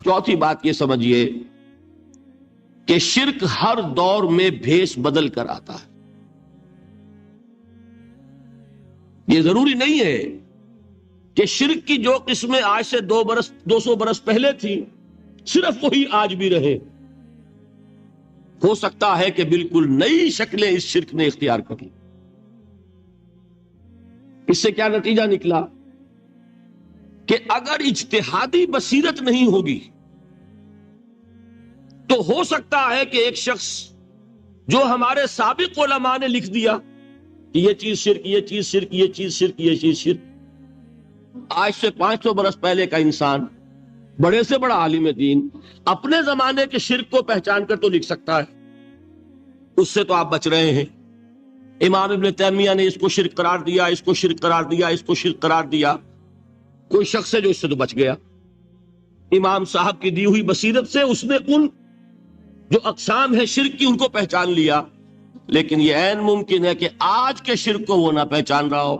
چوتھی بات یہ سمجھیے کہ شرک ہر دور میں بھیس بدل کر آتا ہے. یہ ضروری نہیں ہے کہ شرک کی جو قسمیں آج سے 200 برس پہلے تھی صرف وہی آج بھی رہے. ہو سکتا ہے کہ بالکل نئی شکلیں اس شرک نے اختیار کر لی. اس سے کیا نتیجہ نکلا کہ اگر اجتہادی بصیرت نہیں ہوگی تو ہو سکتا ہے کہ ایک شخص جو ہمارے سابق علماء نے لکھ دیا کہ یہ چیز شرک، یہ چیز شرک، یہ چیز شرک، یہ چیز شرک، آج سے 500 برس پہلے کا انسان بڑے سے بڑا عالم دین اپنے زمانے کے شرک کو پہچان کر تو لکھ سکتا ہے. اس سے تو آپ بچ رہے ہیں. امام ابن تیمیہ نے اس کو شرک قرار دیا، اس کو شرک قرار دیا، اس کو شرک قرار دیا. کوئی شخص ہے جو اس سے تو بچ گیا. امام صاحب کی دی ہوئی بصیرت سے اس نے ان جو اقسام ہے شرک کی ان کو پہچان لیا. لیکن یہ عین ممکن ہے کہ آج کے شرک کو وہ نہ پہچان رہا ہو.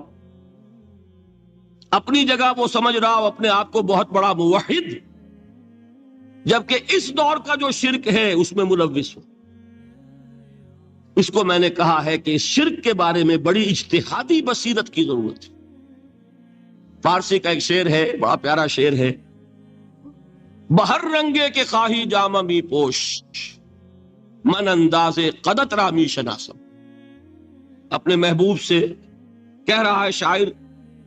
اپنی جگہ وہ سمجھ رہا ہو اپنے آپ کو بہت بڑا موحد، جبکہ اس دور کا جو شرک ہے اس میں ملوث ہو. اس کو میں نے کہا ہے کہ اس شرک کے بارے میں بڑی اجتہادی بصیرت کی ضرورت ہے. فارسی کا ایک شعر ہے، بڑا پیارا شعر ہے، بہر رنگے کے خواہی جامہ می پوش، من انداز قدت رامی شناسم. اپنے محبوب سے کہہ رہا ہے شاعر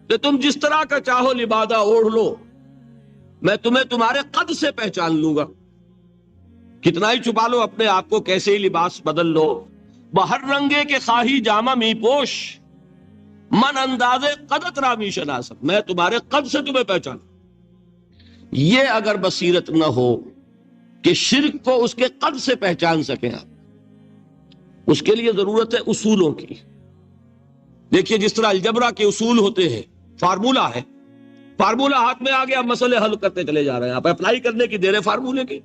کہ تم جس طرح کا چاہو لبادہ اوڑھ لو، میں تمہیں تمہارے قد سے پہچان لوں گا. کتنا ہی چھپا لو اپنے آپ کو، کیسے ہی لباس بدل لو، بہر رنگے کے خواہی جامہ می پوش، من انداز قدت رامی شناسم، میں تمہارے قد سے تمہیں پہچان. یہ اگر بصیرت نہ ہو کہ شرک کو اس کے قد سے پہچان سکیں آپ، اس کے لیے ضرورت ہے اصولوں کی. دیکھیے جس طرح الجبرا کے اصول ہوتے ہیں، فارمولا ہے، فارمولا ہاتھ میں آ گیا، مسئلے حل کرتے چلے جا رہے ہیں، آپ اپلائی کرنے کی دیر ہے فارمولے کی.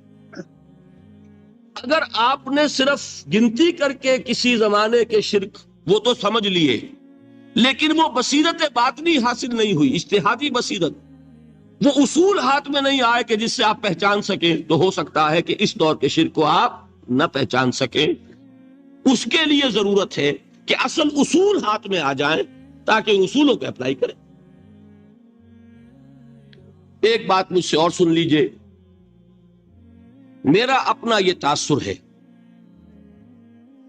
اگر آپ نے صرف گنتی کر کے کسی زمانے کے شرک وہ تو سمجھ لیے، لیکن وہ بصیرت باطنی حاصل نہیں ہوئی، اجتہادی بصیرت، وہ اصول ہاتھ میں نہیں آئے کہ جس سے آپ پہچان سکیں، تو ہو سکتا ہے کہ اس دور کے شرک کو آپ نہ پہچان سکیں. اس کے لیے ضرورت ہے کہ اصل اصول ہاتھ میں آ جائیں تاکہ ان اصولوں کو اپلائی کریں. ایک بات مجھ سے اور سن لیجئے، میرا اپنا یہ تاثر ہے،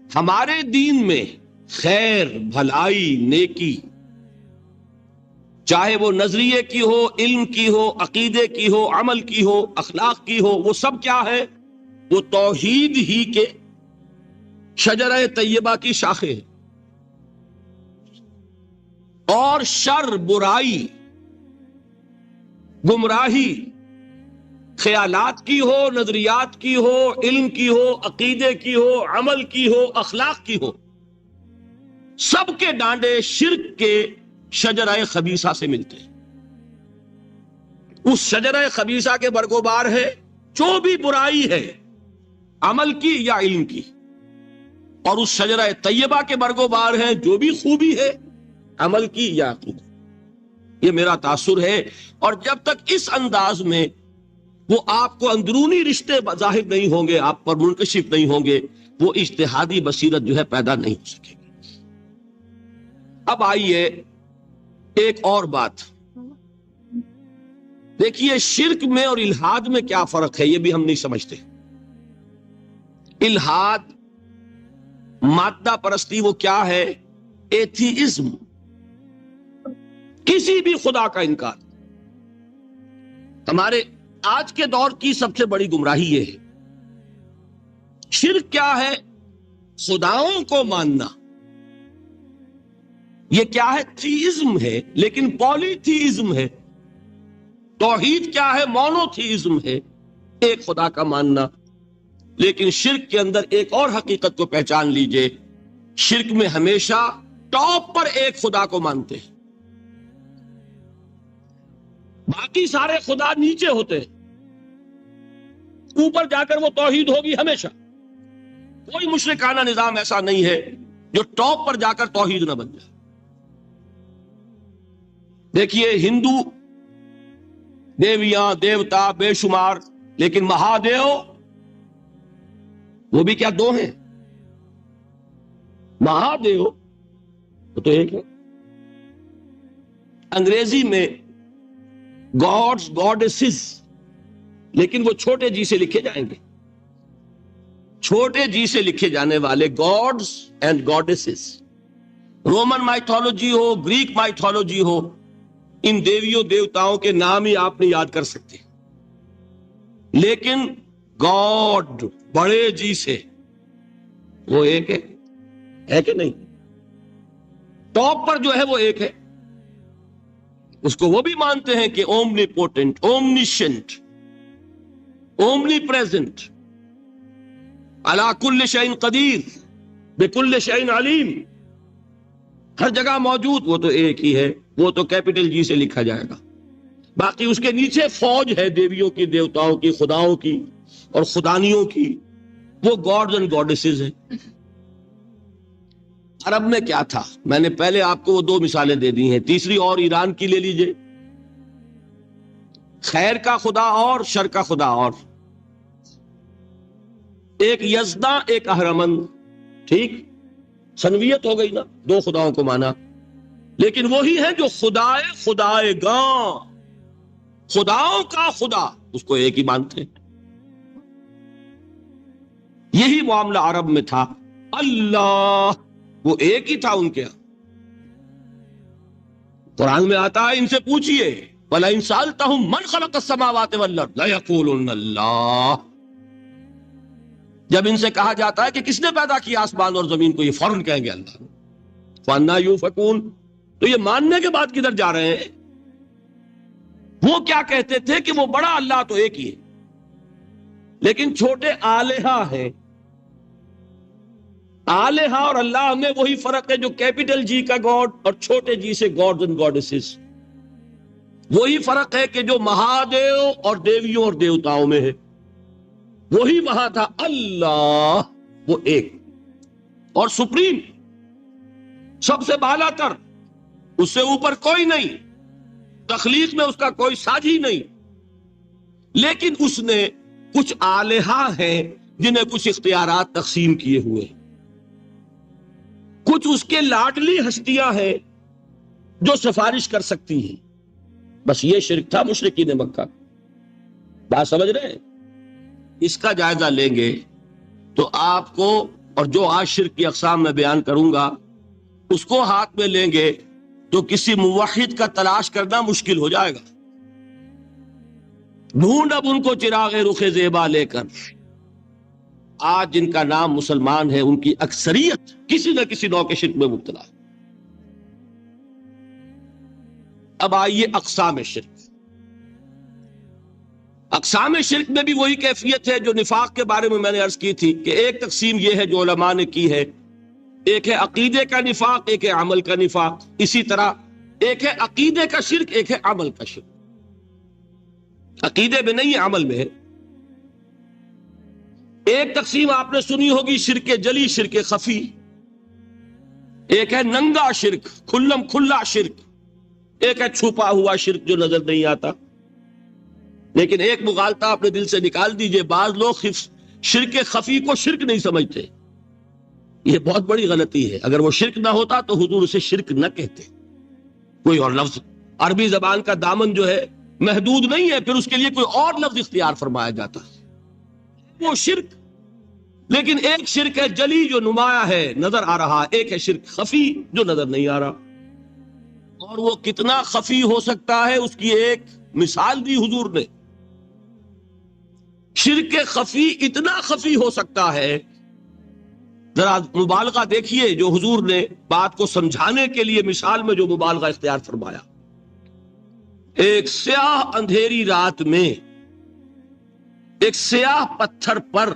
ہمارے دین میں خیر، بھلائی، نیکی، چاہے وہ نظریے کی ہو، علم کی ہو، عقیدے کی ہو، عمل کی ہو، اخلاق کی ہو، وہ سب کیا ہے؟ وہ توحید ہی کے شجرہ طیبہ کی شاخیں ہیں. اور شر، برائی، گمراہی، خیالات کی ہو، نظریات کی ہو، علم کی ہو، عقیدے کی ہو، عمل کی ہو، اخلاق کی ہو، سب کے ڈانڈے شرک کے شجرہ خبیثہ سے ملتے ہیں. اس شجرہ خبیثہ کے برگوبار ہے جو بھی برائی ہے، عمل کی یا علم کی، اور اس شجرہ طیبہ کے برگوبار ہے جو بھی خوبی ہے، عمل کی یا عقیدہ. یہ میرا تاثر ہے. اور جب تک اس انداز میں وہ آپ کو اندرونی رشتے ظاہر نہیں ہوں گے، آپ پر منکشف نہیں ہوں گے، وہ اجتہادی بصیرت جو ہے پیدا نہیں ہو سکے گی. اب آئیے ایک اور بات دیکھیے، شرک میں اور الحاد میں کیا فرق ہے یہ بھی ہم نہیں سمجھتے. الحاد، مادہ پرستی، وہ کیا ہے؟ ایتھیزم، کسی بھی خدا کا انکار. ہمارے آج کے دور کی سب سے بڑی گمراہی یہ ہے. شرک کیا ہے؟ خداؤں کو ماننا. یہ کیا ہے؟ تھیزم ہے، لیکن پولی تھیزم ہے. توحید کیا ہے؟ مونو تھیزم ہے، ایک خدا کا ماننا. لیکن شرک کے اندر ایک اور حقیقت کو پہچان لیجئے، شرک میں ہمیشہ ٹاپ پر ایک خدا کو مانتے ہیں، باقی سارے خدا نیچے ہوتے ہیں. اوپر جا کر وہ توحید ہوگی ہمیشہ. کوئی مشرکانہ نظام ایسا نہیں ہے جو ٹاپ پر جا کر توحید نہ بن جائے. دیکھیے ہندو دیویاں، دیوتا بے شمار لیکن مہادیو وہ بھی کیا دو ہیں؟ مہادیو وہ تو ایک ہے. انگریزی میں گاڈز گاڈیسز، لیکن وہ چھوٹے جی سے لکھے جائیں گے. چھوٹے جی سے لکھے جانے والے gods and goddesses, Roman mythology ہو، گریک مائتھولوجی ہو، ان دیویوں دیوتاؤں کے نام ہی آپ نہیں یاد کر سکتے، لیکن گاڈ بڑے جی سے وہ ایک ہے کہ نہیں؟ ٹاپ پر جو ہے وہ ایک ہے. اس کو وہ بھی مانتے ہیں کہ اومنی پوٹنٹ، اومنیشنٹ، اومنی پریزنٹ، علی کل شیء قدیر، بکل شیء علیم، ہر جگہ موجود. وہ تو ایک ہی ہے، وہ تو کیپٹل جی سے لکھا جائے گا. باقی اس کے نیچے فوج ہے دیویوں کی، دیوتاؤں کی، خداؤں کی اور خدانیوں کی، وہ گاڈز اینڈ گاڈیسز ہیں. عرب میں کیا تھا؟ میں نے پہلے آپ کو وہ دو مثالیں دے دی ہیں، تیسری اور ایران کی لے لیجئے. خیر کا خدا اور شر کا خدا اور، ایک یزداں ایک اہرمن. ٹھیک، سنویت ہو گئی نا، دو خداؤں کو مانا، لیکن وہی ہے جو خدائے گاں، خداؤں کا خدا، اس کو ایک ہی مانتے ہیں. یہی معاملہ عرب میں تھا. اللہ وہ ایک ہی تھا ان کے یہاں. قرآن میں آتا ہے ان سے پوچھئے وَلَئِن سَأَلْتَهُم مَّنْ خَلَقَ السَّمَاوَاتِ وَالْأَرْضَ لَيَقُولُنَّ اللَّهُ. جب ان سے کہا جاتا ہے کہ کس نے پیدا کیا آسمان اور زمین کو، یہ فوراً کہیں گے اللہ. فَأَنَّىٰ يُؤْفَكُونَ. تو یہ ماننے کے بعد کدھر جا رہے ہیں؟ وہ کیا کہتے تھے کہ وہ بڑا اللہ تو ایک ہی ہے، لیکن چھوٹے آلہہ ہیں. آلہہ اور اللہ میں وہی فرق ہے جو کیپٹل جی کا گاڈ اور چھوٹے جی سے گاڈز اینڈ گاڈیسز. وہی فرق ہے کہ جو مہادیو اور دیویوں اور دیوتاؤں میں ہے، وہی وہاں تھا. اللہ وہ ایک اور سپریم، سب سے بالا تر، اس سے اوپر کوئی نہیں، تخلیق میں اس کا کوئی ساجی نہیں. لیکن اس نے کچھ آلہہ ہیں جنہیں کچھ اختیارات تقسیم کیے ہوئے، کچھ اس کے لاڈلی ہستیاں ہیں جو سفارش کر سکتی ہیں. بس یہ شرک تھا مشرکین مکہ. بات سمجھ رہے ہیں؟ اس کا جائزہ لیں گے تو آپ کو، اور جو آج شرک کی اقسام میں بیان کروں گا اس کو ہاتھ میں لیں گے تو کسی موحد کا تلاش کرنا مشکل ہو جائے گا. ڈھونڈ اب ان کو چراغ رخ زیبا لے کر. آج جن کا نام مسلمان ہے ان کی اکثریت کسی نہ کسی نوع کے شرک میں مبتلا ہے. اب آئیے اقسام شرک. اقسام شرک میں بھی وہی کیفیت ہے جو نفاق کے بارے میں نے عرض کی تھی کہ ایک تقسیم یہ ہے جو علماء نے کی ہے، ایک ہے عقیدے کا نفاق، ایک ہے عمل کا نفاق. اسی طرح ایک ہے عقیدے کا شرک، ایک ہے عمل کا شرک. عقیدے میں نہیں ہے، عمل میں ہے. ایک تقسیم آپ نے سنی ہوگی شرک جلی، شرک خفی. ایک ہے ننگا شرک، کھلم کھلا شرک. ایک ہے چھپا ہوا شرک جو نظر نہیں آتا. لیکن ایک مغالطہ اپنے دل سے نکال دیجئے، بعض لوگ شرک خفی کو شرک نہیں سمجھتے. یہ بہت بڑی غلطی ہے. اگر وہ شرک نہ ہوتا تو حضور اسے شرک نہ کہتے. کوئی اور لفظ، عربی زبان کا دامن جو ہے محدود نہیں ہے، پھر اس کے لیے کوئی اور لفظ اختیار فرمایا جاتا ہے. وہ شرک. لیکن ایک شرک ہے جلی جو نمایاں ہے، نظر آ رہا، ایک ہے شرک خفی جو نظر نہیں آ رہا. اور وہ کتنا خفی ہو سکتا ہے اس کی ایک مثال دی حضور نے. شرک خفی اتنا خفی ہو سکتا ہے، ذرا مبالغہ دیکھیے جو حضور نے بات کو سمجھانے کے لیے مثال میں جو مبالغہ اختیار فرمایا. ایک سیاہ اندھیری رات میں ایک سیاہ پتھر پر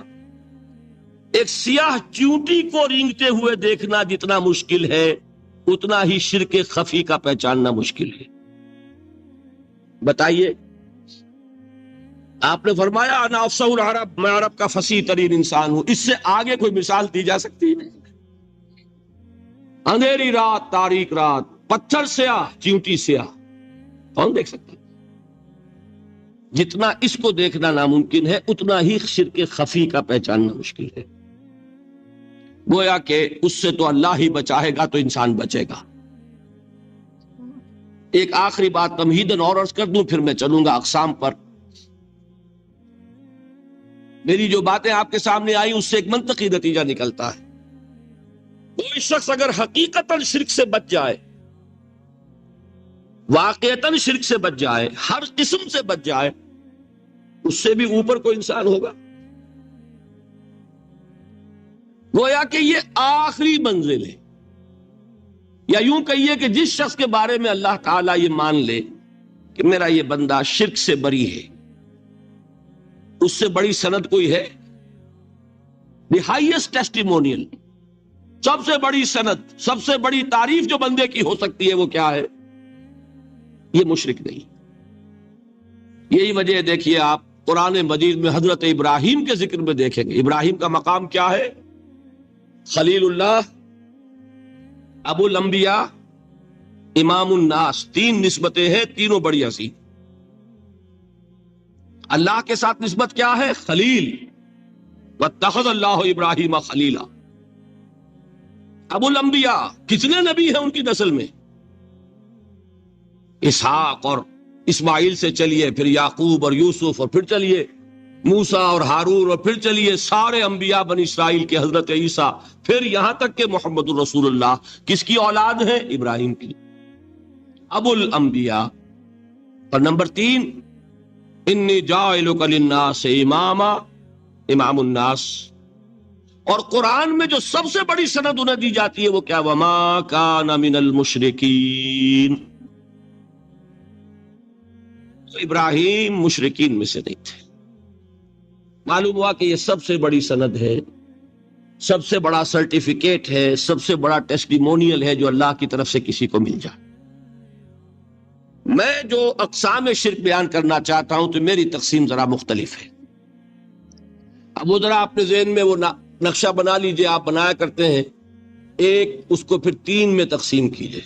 ایک سیاہ چیونٹی کو رینگتے ہوئے دیکھنا جتنا مشکل ہے، اتنا ہی شرک خفی کا پہچاننا مشکل ہے. بتائیے، آپ نے فرمایا انا افصح العرب، میں عرب کا فصیح ترین انسان ہوں. اس سے آگے کوئی مثال دی جا سکتی ہے؟ اندھیری رات، تاریک رات، پتھر سیاہ، چیونٹی سیاہ، کون دیکھ سکتا؟ جتنا اس کو دیکھنا ناممکن ہے اتنا ہی شرک خفی کا پہچاننا مشکل ہے. گویا کہ اس سے تو اللہ ہی بچائے گا تو انسان بچے گا. ایک آخری بات تمہیداً اور عرض کر دوں پھر میں چلوں گا اقسام پر. میری جو باتیں آپ کے سامنے آئی اس سے ایک منطقی نتیجہ نکلتا ہے. کوئی شخص اگر حقیقتاً شرک سے بچ جائے، واقعتاً شرک سے بچ جائے، ہر قسم سے بچ جائے، اس سے بھی اوپر کوئی انسان ہوگا. گویا کہ یہ آخری منزل ہے. یا یوں کہیے کہ جس شخص کے بارے میں اللہ تعالیٰ یہ مان لے کہ میرا یہ بندہ شرک سے بری ہے، اس سے بڑی سند کوئی ہے؟ دی ہائیسٹ ٹیسٹیمونیل، سب سے بڑی سند، سب سے بڑی تعریف جو بندے کی ہو سکتی ہے وہ کیا ہے؟ یہ مشرک نہیں. یہی وجہ ہے، دیکھیے آپ قرآن مجید میں حضرت ابراہیم کے ذکر میں دیکھیں گے. ابراہیم کا مقام کیا ہے؟ خلیل اللہ، ابو الانبیاء، امام الناس. تین نسبتیں ہیں، تینوں بڑی عظیم. اللہ کے ساتھ نسبت کیا ہے؟ خلیل. واتخذ اللہ ابراہیم خلیلا. ابو الانبیاء، کتنے نبی ہیں ان کی نسل میں؟ اسحاق اور اسماعیل سے چلیے، پھر یعقوب اور یوسف، اور پھر چلیے موسیٰ اور ہارون، اور پھر چلیے سارے انبیاء بنی اسرائیل کے، حضرت عیسیٰ، پھر یہاں تک کہ محمد الرسول اللہ کس کی اولاد ہے؟ ابراہیم کی. ابو الانبیاء. اور نمبر 3، انی جاعلک للناس اماما، امام الناس. اور قرآن میں جو سب سے بڑی سند انہیں دی جاتی ہے وہ کیا؟ وما کان من المشرکین. تو ابراہیم مشرکین میں سے نہیں تھے. معلوم ہوا کہ یہ سب سے بڑی سند ہے، سب سے بڑا سرٹیفکیٹ ہے، سب سے بڑا ٹیسٹیمونیل ہے جو اللہ کی طرف سے کسی کو مل جائے. میں جو اقسام شرک بیان کرنا چاہتا ہوں تو میری تقسیم ذرا مختلف ہے. اب وہ ذرا اپنے ذہن میں وہ نقشہ بنا لیجئے، آپ بنایا کرتے ہیں ایک، اس کو پھر 3 میں تقسیم کیجئے.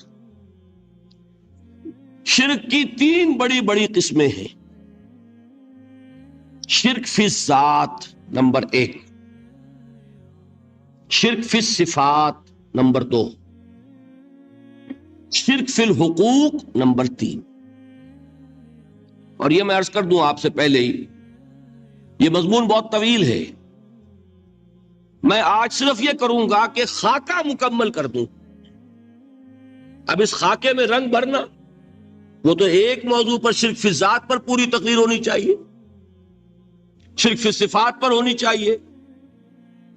شرک کی 3 بڑی بڑی قسمیں ہیں. شرک فی الذات نمبر 1، شرک فی الصفات نمبر 2، شرک فی الحقوق نمبر 3. اور یہ میں عرض کر دوں آپ سے پہلے ہی، یہ مضمون بہت طویل ہے. میں آج صرف یہ کروں گا کہ خاکہ مکمل کر دوں. اب اس خاکے میں رنگ بھرنا، وہ تو ایک موضوع پر شرک فی الذات پر پوری تقریر ہونی چاہیے، شرک فی صفات پر ہونی چاہیے.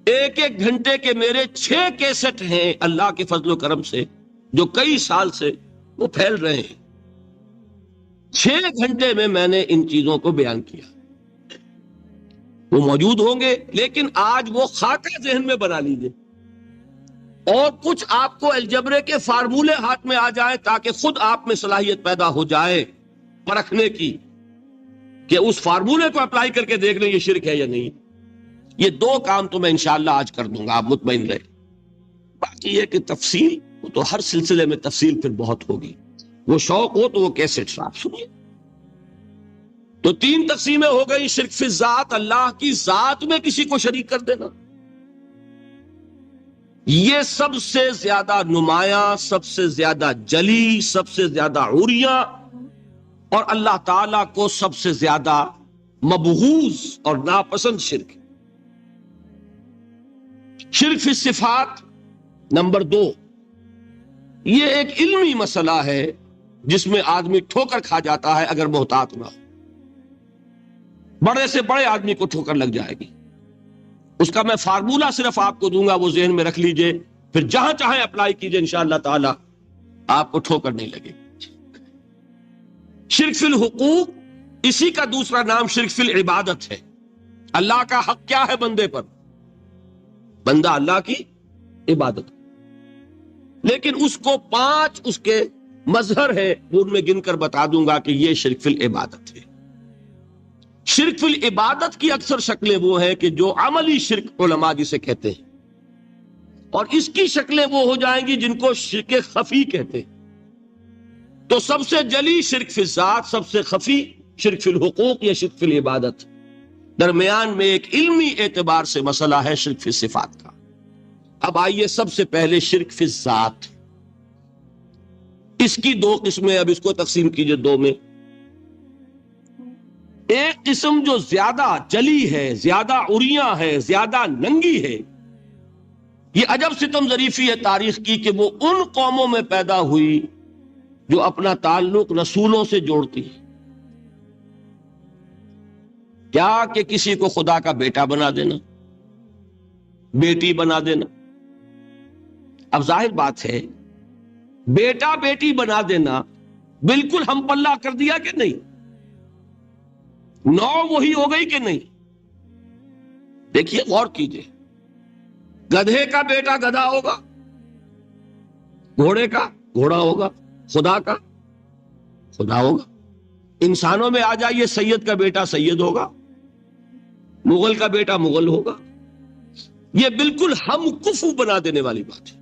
ایک ایک گھنٹے کے میرے 6 کیسٹ ہیں اللہ کے فضل و کرم سے، جو کئی سال سے وہ پھیل رہے ہیں. 6 گھنٹے میں نے ان چیزوں کو بیان کیا. وہ موجود ہوں گے، لیکن آج وہ خاکہ ذہن میں بنا لیجئے، اور کچھ آپ کو الجبرے کے فارمولے ہاتھ میں آ جائے تاکہ خود آپ میں صلاحیت پیدا ہو جائے پرکھنے کی کہ اس فارمولے کو اپلائی کر کے دیکھ لیں یہ شرک ہے یا نہیں. یہ 2 کام تو میں انشاءاللہ آج کر دوں گا، آپ مطمئن رہے. باقی یہ کہ تفصیل، وہ تو ہر سلسلے میں تفصیل پھر بہت ہوگی. وہ شوق ہو تو وہ کیسٹ آپ سنیے. تو 3 تقسیمیں ہو گئی. شرک فی الذات، اللہ کی ذات میں کسی کو شریک کر دینا، یہ سب سے زیادہ نمایاں، سب سے زیادہ جلی، سب سے زیادہ عریاں، اور اللہ تعالیٰ کو سب سے زیادہ مبغوض اور ناپسند شرک. شرک فی الصفات نمبر 2، یہ ایک علمی مسئلہ ہے جس میں آدمی ٹھوکر کھا جاتا ہے اگر محتاط نہ ہو. بڑے سے بڑے آدمی کو ٹھوکر لگ جائے گی. اس کا میں فارمولہ صرف آپ کو دوں گا، وہ ذہن میں رکھ لیجئے، پھر جہاں چاہیں اپلائی کیجئے، انشاءاللہ تعالی آپ کو ٹھوکر نہیں لگے. شرک فی الحقوق، اسی کا دوسرا نام شرک فی العبادت ہے. اللہ کا حق کیا ہے بندے پر؟ بندہ اللہ کی عبادت، لیکن اس کو 5 اس کے مظہر ہے، وہ ان میں گن کر بتا دوں گا کہ یہ شرک فی العبادت ہے. شرک فی العبادت کی اکثر شکلیں وہ ہیں کہ جو عملی شرک علماء جسے کہتے ہیں، اور اس کی شکلیں وہ ہو جائیں گی جن کو شرک خفی کہتے ہیں. تو سب سے جلی شرک فی الذات، سب سے خفی شرک فی الحقوق یا شرک فی العبادت، درمیان میں ایک علمی اعتبار سے مسئلہ ہے شرک فی صفات کا۔ اب آئیے سب سے پہلے شرک فی ذات، اس کی دو قسمیں، اب اس کو تقسیم کیجئے دو میں۔ ایک قسم جو زیادہ جلی ہے، زیادہ عریاں ہے، زیادہ ننگی ہے، یہ عجب ستم ظریفی ہے تاریخ کی کہ وہ ان قوموں میں پیدا ہوئی جو اپنا تعلق رسولوں سے جوڑتی ہے۔ کیا کہ کسی کو خدا کا بیٹا بنا دینا، بیٹی بنا دینا۔ اب ظاہر بات ہے بیٹا بیٹی بنا دینا بالکل ہم پلہ کر دیا کہ نہیں؟ نو وہی ہو گئی کہ نہیں؟ دیکھیے غور کیجئے، گدھے کا بیٹا گدھا ہوگا، گھوڑے کا گھوڑا ہوگا، خدا کا خدا ہوگا۔ انسانوں میں آ جائیے، سید کا بیٹا سید ہوگا، مغل کا بیٹا مغل ہوگا۔ یہ بالکل ہم کفو بنا دینے والی بات ہے،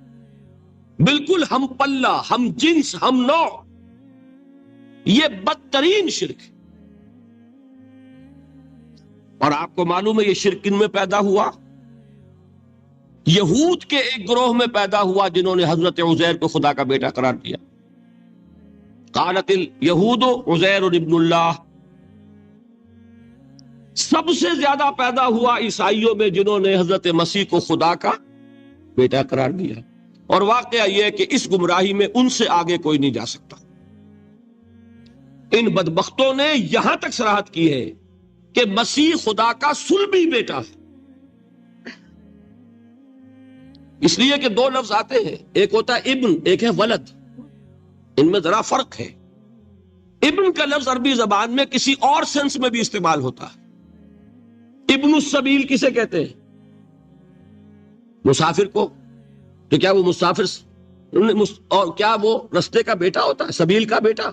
بالکل ہم پلہ، ہم جنس، ہم نوع۔ یہ بدترین شرک ہے، اور آپ کو معلوم ہے یہ شرک کن میں پیدا ہوا؟ یہود کے ایک گروہ میں پیدا ہوا جنہوں نے حضرت عزیر کو خدا کا بیٹا قرار دیا۔ قالت الیہود عزیر ابن اللہ۔ سب سے زیادہ پیدا ہوا عیسائیوں میں جنہوں نے حضرت مسیح کو خدا کا بیٹا قرار دیا، اور واقعہ یہ ہے کہ اس گمراہی میں ان سے آگے کوئی نہیں جا سکتا۔ ان بدبختوں نے یہاں تک صراحت کی ہے کہ مسیح خدا کا صلبی بیٹا ہے، اس لیے کہ دو لفظ آتے ہیں، ایک ہوتا ہے ابن، ایک ہے ولد، ان میں ذرا فرق ہے۔ ابن کا لفظ عربی زبان میں کسی اور سینس میں بھی استعمال ہوتا ہے۔ ابن السبیل کسے کہتے ہیں؟ مسافر کو، تو کیا وہ مسافر اور کیا وہ رستے کا بیٹا ہوتا ہے، سبیل کا بیٹا؟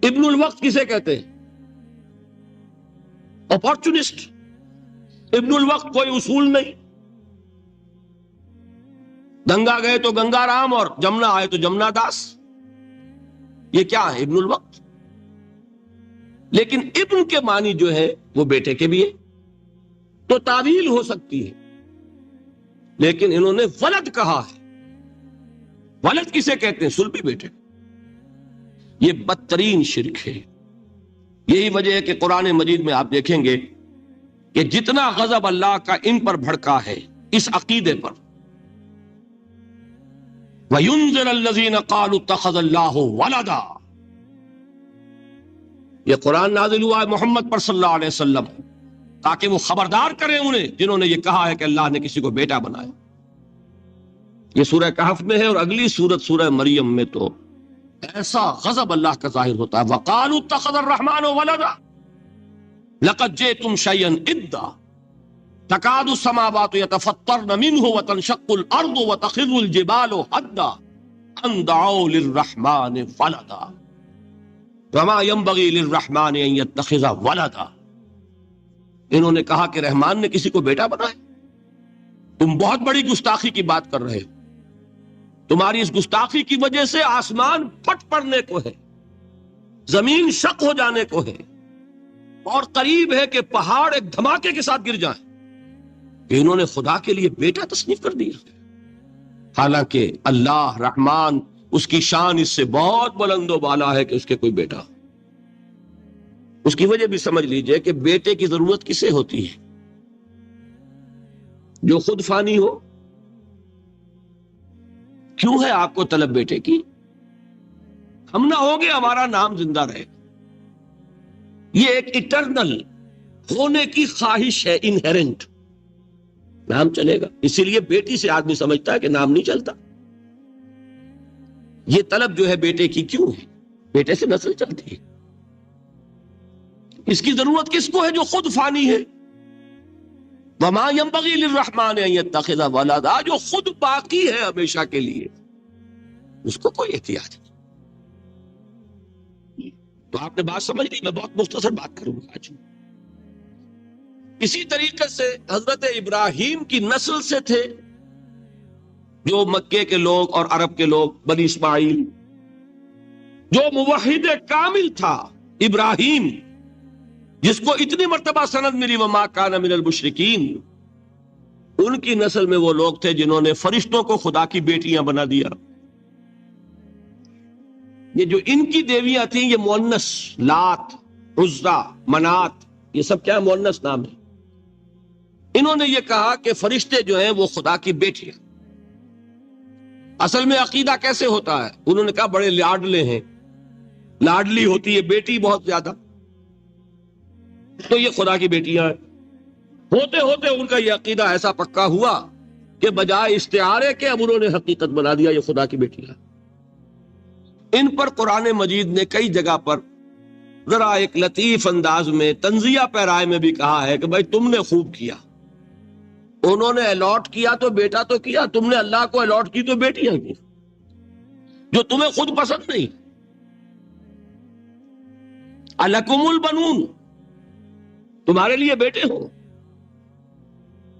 ابن الوقت کسے کہتے ہیں؟ اپارچونسٹ۔ ابن الوقت کوئی اصول نہیں، گنگا گئے تو گنگا رام اور جمنا آئے تو جمنا داس، یہ کیا ہے؟ ابن الوقت۔ لیکن ابن کے معنی جو ہے وہ بیٹے کے بھی ہے، تو تعویل ہو سکتی ہے، لیکن انہوں نے ولد کہا ہے۔ ولد کسے کہتے ہیں؟ صلبی بیٹے۔ یہ بدترین شرک ہے۔ یہی وجہ ہے کہ قرآن مجید میں آپ دیکھیں گے کہ جتنا غضب اللہ کا ان پر بھڑکا ہے اس عقیدے پر، وَيُنذِرَ الَّذِينَ قَالُوا اتَّخَذَ اللَّهُ وَلَدًا، یہ قرآن نازل ہوا ہے محمد پر صلی اللہ علیہ وسلم تاکہ وہ خبردار کریں انہیں جنہوں نے یہ کہا ہے کہ اللہ نے کسی کو بیٹا بنایا۔ یہ سورہ کہف میں ہے، اور اگلی سورت سورہ مریم میں تو ایسا غضب اللہ کا ظاہر ہوتا ہے، وَقَالُوا اتَّخَذَ الرَّحْمَنُ وَلَدًا لَقَدْ جِئْتُمْ شَيْئًا إِدًّا تَكَادُ السَّمَاوَاتُ يَتَفَطَّرْنَ مِنْهُ وَتَنشَقُّ الْأَرْضُ وَتَخِرُّ الْجِبَالُ هَدًّا أَن دَعَوْا لِلرَّحْمَنِ وَلَدًا وَمَا يَنبَغِي لِلرَّحْمَنِ أَن يَتَّخِذَ وَلَدًا۔ انہوں نے کہا کہ رحمان نے کسی کو بیٹا بنایا۔ تم بہت بڑی گستاخی کی بات کر رہے ہو، تمہاری اس گستاخی کی وجہ سے آسمان پھٹ پڑنے کو ہے، زمین شق ہو جانے کو ہے، اور قریب ہے کہ پہاڑ ایک دھماکے کے ساتھ گر جائیں کہ انہوں نے خدا کے لیے بیٹا تصنیف کر دیا، حالانکہ اللہ رحمان اس کی شان اس سے بہت بلند و بالا ہے کہ اس کے کوئی بیٹا۔ اس کی وجہ بھی سمجھ لیجئے کہ بیٹے کی ضرورت کسے ہوتی ہے؟ جو خود فانی ہو۔ کیوں ہے آپ کو طلب بیٹے کی؟ ہم نہ ہوگے ہمارا نام زندہ رہے، یہ ایک اٹرنل ہونے کی خواہش ہے، انہیرنٹ، نام چلے گا۔ اسی لیے بیٹی سے آدمی سمجھتا ہے کہ نام نہیں چلتا۔ یہ طلب جو ہے بیٹے کی کیوں ہے؟ بیٹے سے نسل چلتی ہے۔ اس کی ضرورت کس کو ہے؟ جو خود فانی ہے۔ وَمَا يَنبَغِي لِلرَّحْمَنِ أَن يَتَّخِذَ وَلَدًا، جو خود باقی ہے ہمیشہ کے لیے، اس کو کوئی احتیاج نہیں۔ تو آپ نے بات سمجھ لی، میں بہت مختصر بات کروں گا آج۔ اسی طریقے سے حضرت ابراہیم کی نسل سے تھے جو مکے کے لوگ اور عرب کے لوگ، بنی اسماعیل، جو موحد کامل تھا، ابراہیم جس کو اتنی مرتبہ سند ملی وما کان من المشرکین، ان کی نسل میں وہ لوگ تھے جنہوں نے فرشتوں کو خدا کی بیٹیاں بنا دیا. یہ جو ان کی دیویاں تھیں یہ مؤنث، لات، عزا، منات، یہ سب کیا مؤنث نام ہے. انہوں نے یہ کہا کہ فرشتے جو ہیں وہ خدا کی بیٹیاں. اصل میں عقیدہ کیسے ہوتا ہے؟ انہوں نے کہا بڑے لاڈلے ہیں، لاڈلی ہوتی ہے بیٹی بہت زیادہ، تو یہ خدا کی بیٹیاں ہیں. ہوتے ہوتے ان کا یہ عقیدہ ایسا پکا ہوا کہ بجائے استعارے کے اب انہوں نے حقیقت بنا دیا یہ خدا کی بیٹیاں. ان پر قرآن مجید نے کئی جگہ پر ذرا ایک لطیف انداز میں تنزیہ پیرائے میں بھی کہا ہے کہ بھائی تم نے خوب کیا، انہوں نے الاٹ کیا تو بیٹا تو کیا، تم نے اللہ کو الاٹ کی تو بیٹیاں کی جو تمہیں خود پسند نہیں. الکم البنون، تمہارے لیے بیٹے ہو،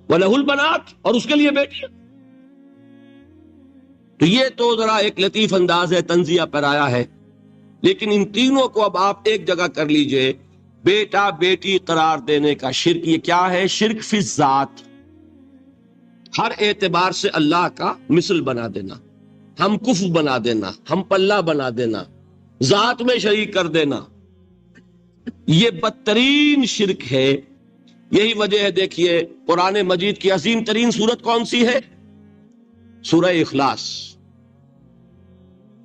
وَلَهُ الْبَنَاتُ، اور اس کے لیے بیٹیاں. تو یہ تو ذرا ایک لطیف انداز ہے، تنزیہ پیرایا ہے. لیکن ان تینوں کو اب آپ ایک جگہ کر لیجئے. بیٹا بیٹی قرار دینے کا شرک، یہ کیا ہے؟ شرک فی الذات، ہر اعتبار سے اللہ کا مثل بنا دینا، ہم کف بنا دینا، ہم پلہ بنا دینا، ذات میں شریک کر دینا، یہ بدترین شرک ہے. یہی وجہ ہے دیکھیے قرآن مجید کی عظیم ترین سورت کون سی ہے؟ سورہ اخلاص.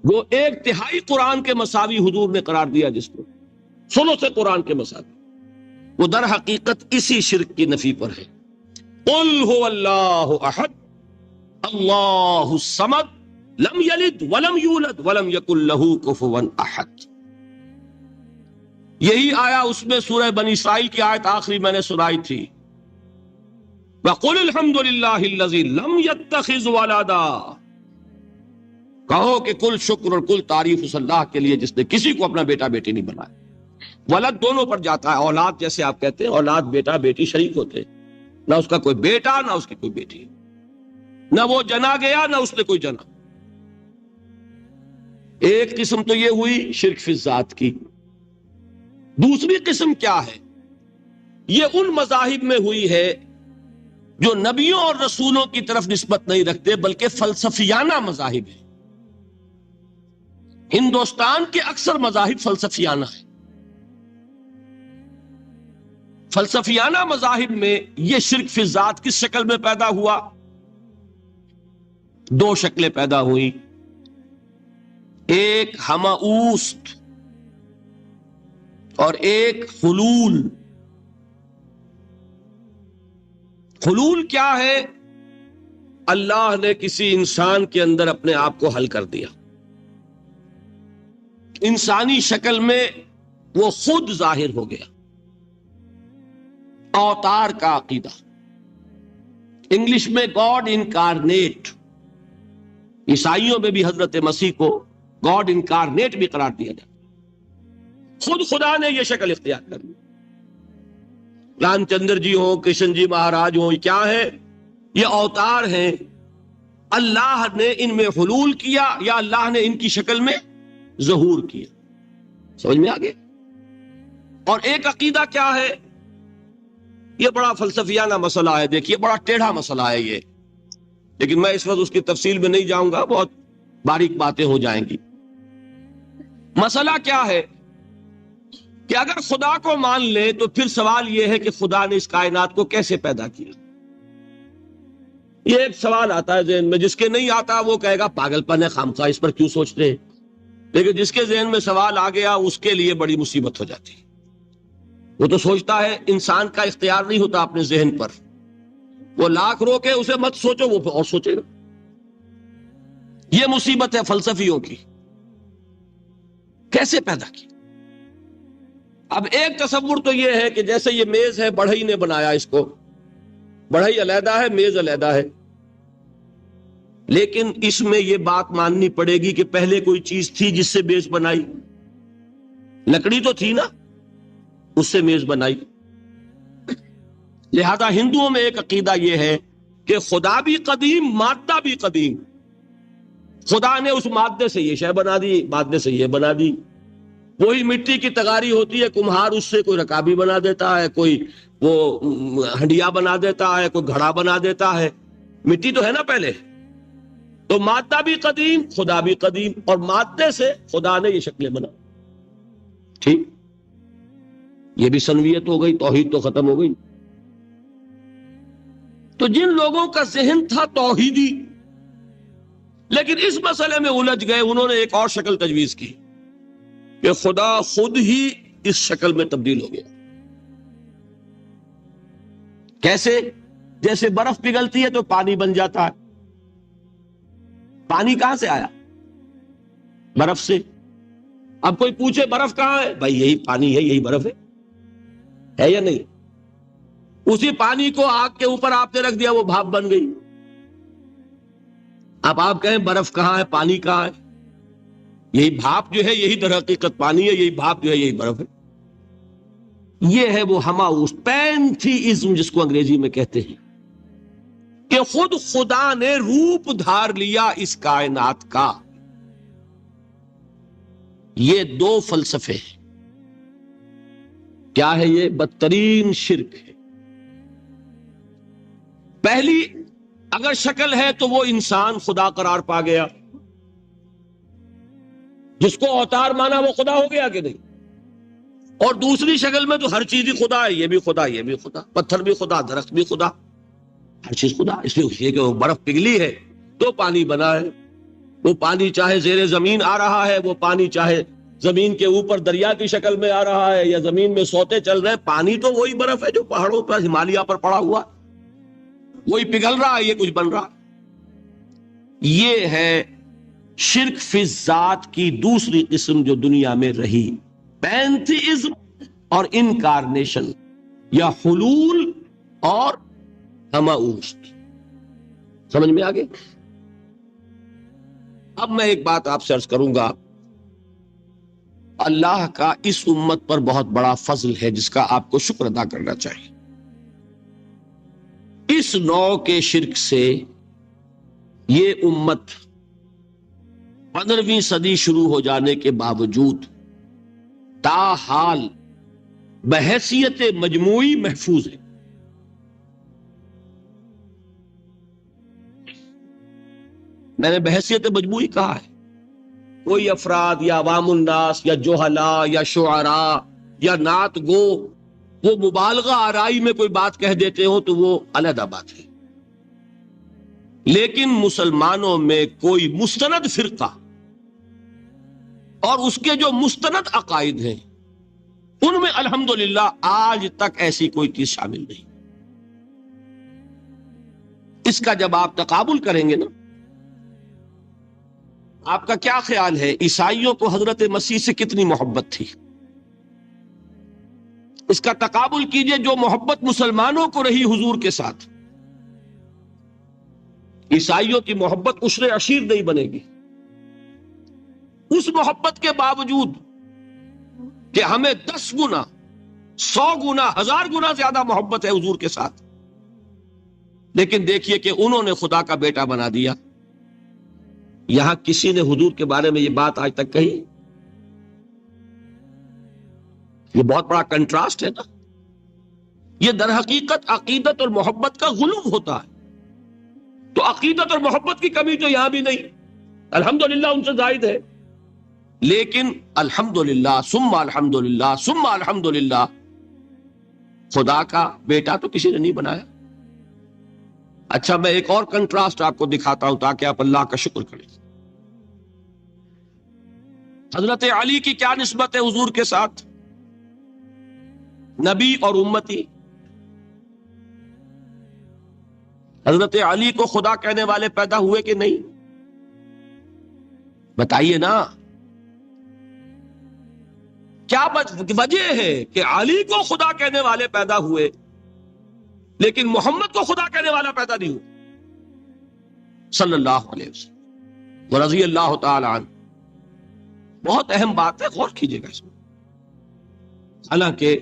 وہ ایک تہائی قرآن کے مساوی حضور نے قرار دیا، جس کو سنو سے قرآن کے مساوی، وہ در حقیقت اسی شرک کی نفی پر ہے. قل هو اللہ احد اللہ الصمد لم یلد ولم یولد ولم یکن لہ کفوا احد. یہی آیا اس میں سورہ بنی اسرائیل کی آیت آخری میں نے سنائی تھی، وَقُلِ الْحَمْدُ لِلَّهِ الَّذِي لَمْ يَتَّخِذْ وَلَدًا. کہو کہ کل شکر اور کل تعریف اس اللہ کے لیے جس نے کسی کو اپنا بیٹا بیٹی نہیں بنایا. ولد دونوں پر جاتا ہے، اولاد جیسے آپ کہتے ہیں، اولاد بیٹا بیٹی شریک ہوتے ہیں، نہ اس کا کوئی بیٹا نہ اس کی کوئی بیٹی، نہ وہ جنا گیا نہ اس نے کوئی جنا. ایک قسم تو یہ ہوئی شرک فی الذات کی. دوسری قسم کیا ہے؟ یہ ان مذاہب میں ہوئی ہے جو نبیوں اور رسولوں کی طرف نسبت نہیں رکھتے بلکہ فلسفیانہ مذاہب ہیں. ہندوستان کے اکثر مذاہب فلسفیانہ ہیں. فلسفیانہ مذاہب میں یہ شرک فی الذات کس شکل میں پیدا ہوا؟ دو شکلیں پیدا ہوئی. ایک ہماؤست اور ایک حلول. حلول کیا ہے؟ اللہ نے کسی انسان کے اندر اپنے آپ کو حل کر دیا، انسانی شکل میں وہ خود ظاہر ہو گیا. اوتار کا عقیدہ، انگلش میں گاڈ انکارنیٹ. عیسائیوں میں بھی حضرت مسیح کو گاڈ انکارنیٹ بھی قرار دیا جاتا. خود خدا نے یہ شکل اختیار کر لی. رام چندر جی ہوں، کرشن جی مہاراج ہوں، کیا ہے؟ یہ اوتار ہیں. اللہ نے ان میں حلول کیا یا اللہ نے ان کی شکل میں ظہور کیا. سمجھ میں آگے؟ اور ایک عقیدہ کیا ہے؟ یہ بڑا فلسفیانہ مسئلہ ہے، دیکھیے بڑا ٹیڑھا مسئلہ ہے یہ، لیکن میں اس وقت اس کی تفصیل میں نہیں جاؤں گا، بہت باریک باتیں ہو جائیں گی. مسئلہ کیا ہے کہ اگر خدا کو مان لے تو پھر سوال یہ ہے کہ خدا نے اس کائنات کو کیسے پیدا کیا. یہ ایک سوال آتا ہے ذہن میں، جس کے نہیں آتا وہ کہے گا پاگل پن ہے، خامخواہ اس پر کیوں سوچتے ہیں. لیکن جس کے ذہن میں سوال آ گیا اس کے لیے بڑی مصیبت ہو جاتی. وہ تو سوچتا ہے، انسان کا اختیار نہیں ہوتا اپنے ذہن پر. وہ لاکھ روکے اسے مت سوچو، وہ اور سوچے گا. یہ مصیبت ہے فلسفیوں کی. کیسے پیدا کی؟ اب ایک تصور تو یہ ہے کہ جیسے یہ میز ہے، بڑھئی نے بنایا اس کو، بڑھئی علیحدہ ہے، میز علیحدہ ہے. لیکن اس میں یہ بات ماننی پڑے گی کہ پہلے کوئی چیز تھی جس سے میز بنائی. لکڑی تو تھی نا، اس سے میز بنائی. لہذا ہندوؤں میں ایک عقیدہ یہ ہے کہ خدا بھی قدیم، مادہ بھی قدیم. خدا نے اس مادے سے یہ شے بنا دی، مادے سے یہ بنا دی. وہی مٹی کی تغاری ہوتی ہے، کمہار اس سے کوئی رکابی بنا دیتا ہے، کوئی وہ ہنڈیا بنا دیتا ہے، کوئی گھڑا بنا دیتا ہے. مٹی تو ہے نا پہلے. تو مادہ بھی قدیم، خدا بھی قدیم، اور مادے سے خدا نے یہ شکلیں بنا. ٹھیک، یہ بھی سنویت ہو گئی، توحید تو ختم ہو گئی. تو جن لوگوں کا ذہن تھا توحیدی لیکن اس مسئلے میں الجھ گئے، انہوں نے ایک اور شکل تجویز کی کہ خدا خود ہی اس شکل میں تبدیل ہو گیا. کیسے؟ جیسے برف پگھلتی ہے تو پانی بن جاتا ہے. پانی کہاں سے آیا؟ برف سے. اب کوئی پوچھے برف کہاں ہے؟ بھائی یہی پانی ہے، یہی برف ہے یا نہیں؟ اسی پانی کو آگ کے اوپر آپ نے رکھ دیا، وہ بھاپ بن گئی. اب آپ کہیں برف کہاں ہے، پانی کہاں ہے؟ یہی بھاپ جو ہے یہی در حقیقت پانی ہے، یہی بھاپ جو ہے یہی برف ہے. یہ ہے وہ ہماؤس پینتھیزم جس کو انگریزی میں کہتے ہیں، کہ خود خدا نے روپ دھار لیا اس کائنات کا. یہ دو فلسفے ہیں. کیا ہے یہ؟ بدترین شرک ہے. پہلی اگر شکل ہے تو وہ انسان خدا قرار پا گیا، جس کو اوتار مانا وہ خدا ہو گیا کہ نہیں؟ اور دوسری شکل میں تو ہر چیز ہی خدا ہے، یہ بھی خدا، یہ بھی خدا، پتھر بھی خدا، درخت بھی خدا، ہر چیز خدا. اس لیے کہ وہ برف پگھلی ہے تو پانی بنا ہے. وہ پانی چاہے زیر زمین آ رہا ہے، وہ پانی چاہے زمین کے اوپر دریا کی شکل میں آ رہا ہے، یا زمین میں سوتے چل رہے ہیں، پانی تو وہی برف ہے جو پہاڑوں پر ہمالیہ پر پڑا ہوا، وہی پگھل رہا ہے، یہ کچھ بن رہا. یہ ہے شرک فی الذات کی دوسری قسم جو دنیا میں رہی، پینتھیزم اور انکارنیشن، یا حلول اور ہماؤست. سمجھ میں آگے؟ اب میں ایک بات آپ سے عرض کروں گا. اللہ کا اس امت پر بہت بڑا فضل ہے جس کا آپ کو شکر ادا کرنا چاہیے. اس نوع کے شرک سے یہ امت 15ویں صدی شروع ہو جانے کے باوجود تاحال بحیثیت مجموعی محفوظ ہے. میں نے بحیثیت مجموعی کہا ہے. کوئی افراد یا عوام الناس یا جوہلا یا شعراء یا نعت گو وہ مبالغہ آرائی میں کوئی بات کہہ دیتے ہو تو وہ علیحدہ بات ہے. لیکن مسلمانوں میں کوئی مستند فرقہ اور اس کے جو مستند عقائد ہیں ان میں الحمدللہ آج تک ایسی کوئی چیز شامل نہیں. اس کا جب آپ تقابل کریں گے نا، آپ کا کیا خیال ہے عیسائیوں کو حضرت مسیح سے کتنی محبت تھی؟ اس کا تقابل کیجئے جو محبت مسلمانوں کو رہی حضور کے ساتھ. عیسائیوں کی محبت عشر عشیر نہیں بنے گی. اس محبت کے باوجود کہ ہمیں 10 گنا 100 گنا 1000 گنا زیادہ محبت ہے حضور کے ساتھ، لیکن دیکھیے کہ انہوں نے خدا کا بیٹا بنا دیا. یہاں کسی نے حضور کے بارے میں یہ بات آج تک کہی؟ یہ بہت بڑا کنٹراسٹ ہے نا. یہ در حقیقت عقیدت اور محبت کا غلو ہوتا ہے. تو عقیدت اور محبت کی کمی تو یہاں بھی نہیں، الحمدللہ ان سے زائد ہے. لیکن الحمدللہ ثم الحمدللہ ثم الحمدللہ خدا کا بیٹا تو کسی نے نہیں بنایا. اچھا میں ایک اور کنٹراسٹ آپ کو دکھاتا ہوں تاکہ آپ اللہ کا شکر کریں. حضرت علی کی کیا نسبت ہے حضور کے ساتھ؟ نبی اور امتی. حضرت علی کو خدا کہنے والے پیدا ہوئے کہ نہیں؟ بتائیے نا. کیا وجہ ہے کہ علی کو خدا کہنے والے پیدا ہوئے لیکن محمد کو خدا کہنے والا پیدا نہیں ہوا صلی اللہ علیہ وسلم ورضی اللہ تعالی عنہ؟ بہت اہم بات ہے، غور کیجئے گا اس میں. حالانکہ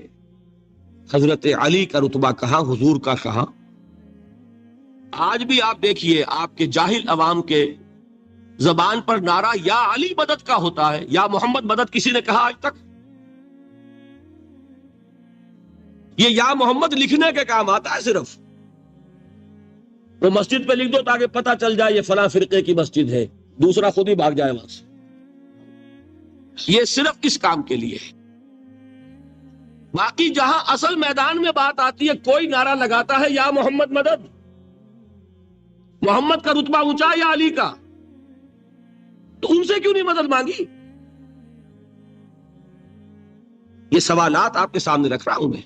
حضرت علی کا رتبہ کہاں، حضور کا کہاں. آج بھی آپ دیکھیے آپ کے جاہل عوام کے زبان پر نعرہ یا علی مدد کا ہوتا ہے، یا محمد مدد کسی نے کہا آج تک؟ یہ یا محمد لکھنے کے کام آتا ہے صرف، وہ مسجد پہ لکھ دو تاکہ پتہ چل جائے یہ فلاں فرقے کی مسجد ہے، دوسرا خود ہی بھاگ جائے وہاں سے۔ یہ صرف اس کام کے لیے ہے۔ باقی جہاں اصل میدان میں بات آتی ہے، کوئی نعرہ لگاتا ہے یا محمد مدد، محمد کا رتبہ اونچا یا علی کا، تو ان سے کیوں نہیں مدد مانگی؟ یہ سوالات آپ کے سامنے رکھ رہا ہوں میں۔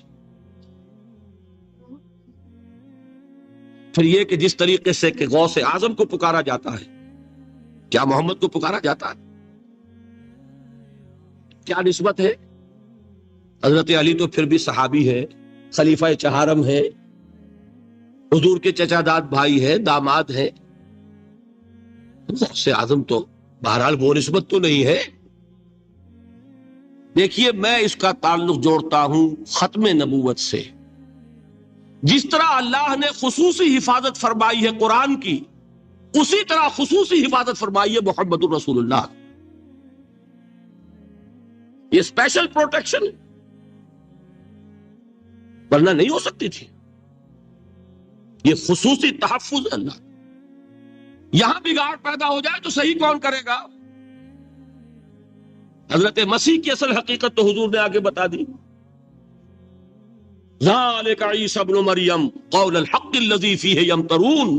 پھر یہ کہ جس طریقے سے کہ غوث اعظم کو پکارا جاتا ہے، کیا محمد کو پکارا جاتا ہے؟ کیا نسبت ہے؟ حضرت علی تو پھر بھی صحابی ہے، خلیفہ چہارم ہے، حضور کے چچا داد بھائی ہے، داماد ہے۔ غوث اعظم تو بہرحال وہ نسبت تو نہیں ہے۔ دیکھیے، میں اس کا تعلق جوڑتا ہوں ختم نبوت سے۔ جس طرح اللہ نے خصوصی حفاظت فرمائی ہے قرآن کی، اسی طرح خصوصی حفاظت فرمائی ہے محمد الرسول اللہ۔ یہ اسپیشل پروٹیکشن ورنہ نہیں ہو سکتی تھی، یہ خصوصی تحفظ اللہ۔ یہاں بگاڑ پیدا ہو جائے تو صحیح کون کرے گا؟ حضرت مسیح کی اصل حقیقت تو حضور نے آگے بتا دی۔ ذالک عیسی ابن مریم قول الحق الذی فیہ یمترون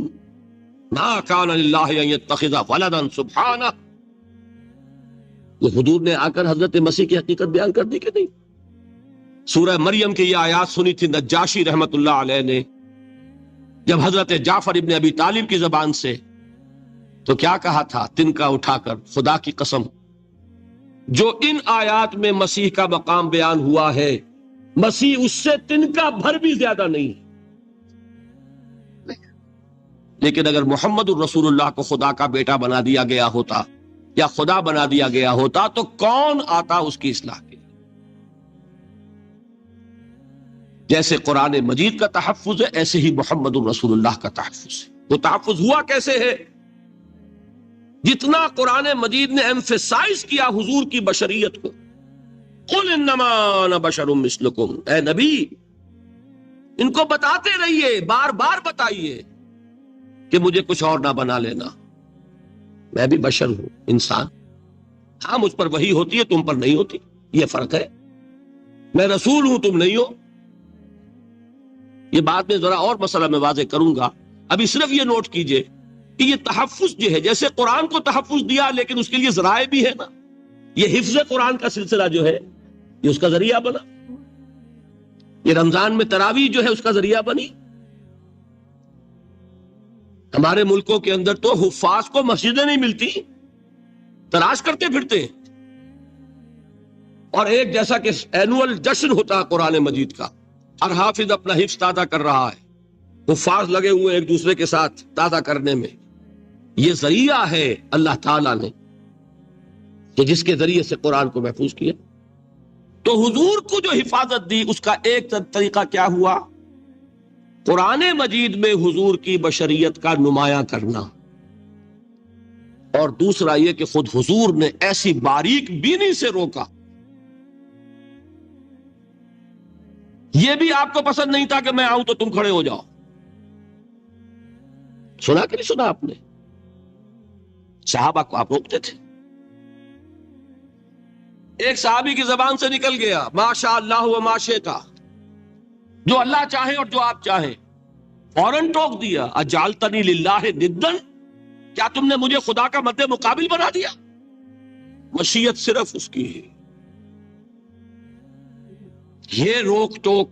ما کان للہ ان یتخذ ولدا سبحانہ۔ وہ حضور نے آ کر حضرت مسیح کی حقیقت بیان کر دی کہ نہیں؟ سورہ مریم کی یہ آیات سنی تھی نجاشی رحمت اللہ علیہ نے جب حضرت جعفر ابن ابی طالب کی زبان سے، تو کیا کہا تھا تنکا اٹھا کر، خدا کی قسم جو ان آیات میں مسیح کا مقام بیان ہوا ہے، مسیح اس سے تنکا بھر بھی زیادہ نہیں۔ لیکن اگر محمد الرسول اللہ کو خدا کا بیٹا بنا دیا گیا ہوتا یا خدا بنا دیا گیا ہوتا تو کون آتا اس کی اصلاح کے لیے؟ جیسے قرآن مجید کا تحفظ ہے، ایسے ہی محمد الرسول اللہ کا تحفظ ہے۔ وہ تحفظ ہوا کیسے ہے؟ جتنا قرآن مجید نے ایمفیسائز کیا حضور کی بشریت کو، قل انما انا بشر مثلکم، اے نبی ان کو بتاتے رہیے، بار بار بتائیے کہ مجھے کچھ اور نہ بنا لینا، میں بھی بشر ہوں، انسان۔ ہاں مجھ پر وحی ہوتی ہے، تم پر نہیں ہوتی، یہ فرق ہے۔ میں رسول ہوں، تم نہیں ہو۔ یہ بات میں ذرا اور مسئلہ میں واضح کروں گا، ابھی صرف یہ نوٹ کیجئے کہ یہ تحفظ جو ہے، جیسے قرآن کو تحفظ دیا لیکن اس کے لیے ذرائع بھی ہے نا، یہ حفظ قرآن کا سلسلہ جو ہے یہ اس کا ذریعہ بنا، یہ رمضان میں تراویح جو ہے اس کا ذریعہ بنی۔ ہمارے ملکوں کے اندر تو حفاظ کو مسجدیں نہیں ملتی، تلاش کرتے پھرتے ہیں، اور ایک جیسا کہ اینول جشن ہوتا ہے قرآن مجید کا، ہر حافظ اپنا حفظ تازہ کر رہا ہے، حفاظ لگے ہوئے ایک دوسرے کے ساتھ تازہ کرنے میں۔ یہ ذریعہ ہے اللہ تعالیٰ نے کہ جس کے ذریعے سے قرآن کو محفوظ کیا۔ تو حضور کو جو حفاظت دی اس کا ایک طریقہ کیا ہوا؟ قرآن مجید میں حضور کی بشریت کا نمایاں کرنا، اور دوسرا یہ کہ خود حضور نے ایسی باریک بینی سے روکا۔ یہ بھی آپ کو پسند نہیں تھا کہ میں آؤں تو تم کھڑے ہو جاؤ۔ سنا کہ نہیں سنا آپ نے؟ صحابہ کو آپ روکتے تھے۔ ایک صحابی کی زبان سے نکل گیا ما شاء اللہ و ما شئت، جو اللہ چاہے اور جو آپ چاہیں، فوراً ٹوک دیا اجعلتنی للہ ندن، کیا تم نے مجھے خدا کا مد مقابل بنا دیا؟ مشیت صرف اس کی ہے۔ یہ روک ٹوک،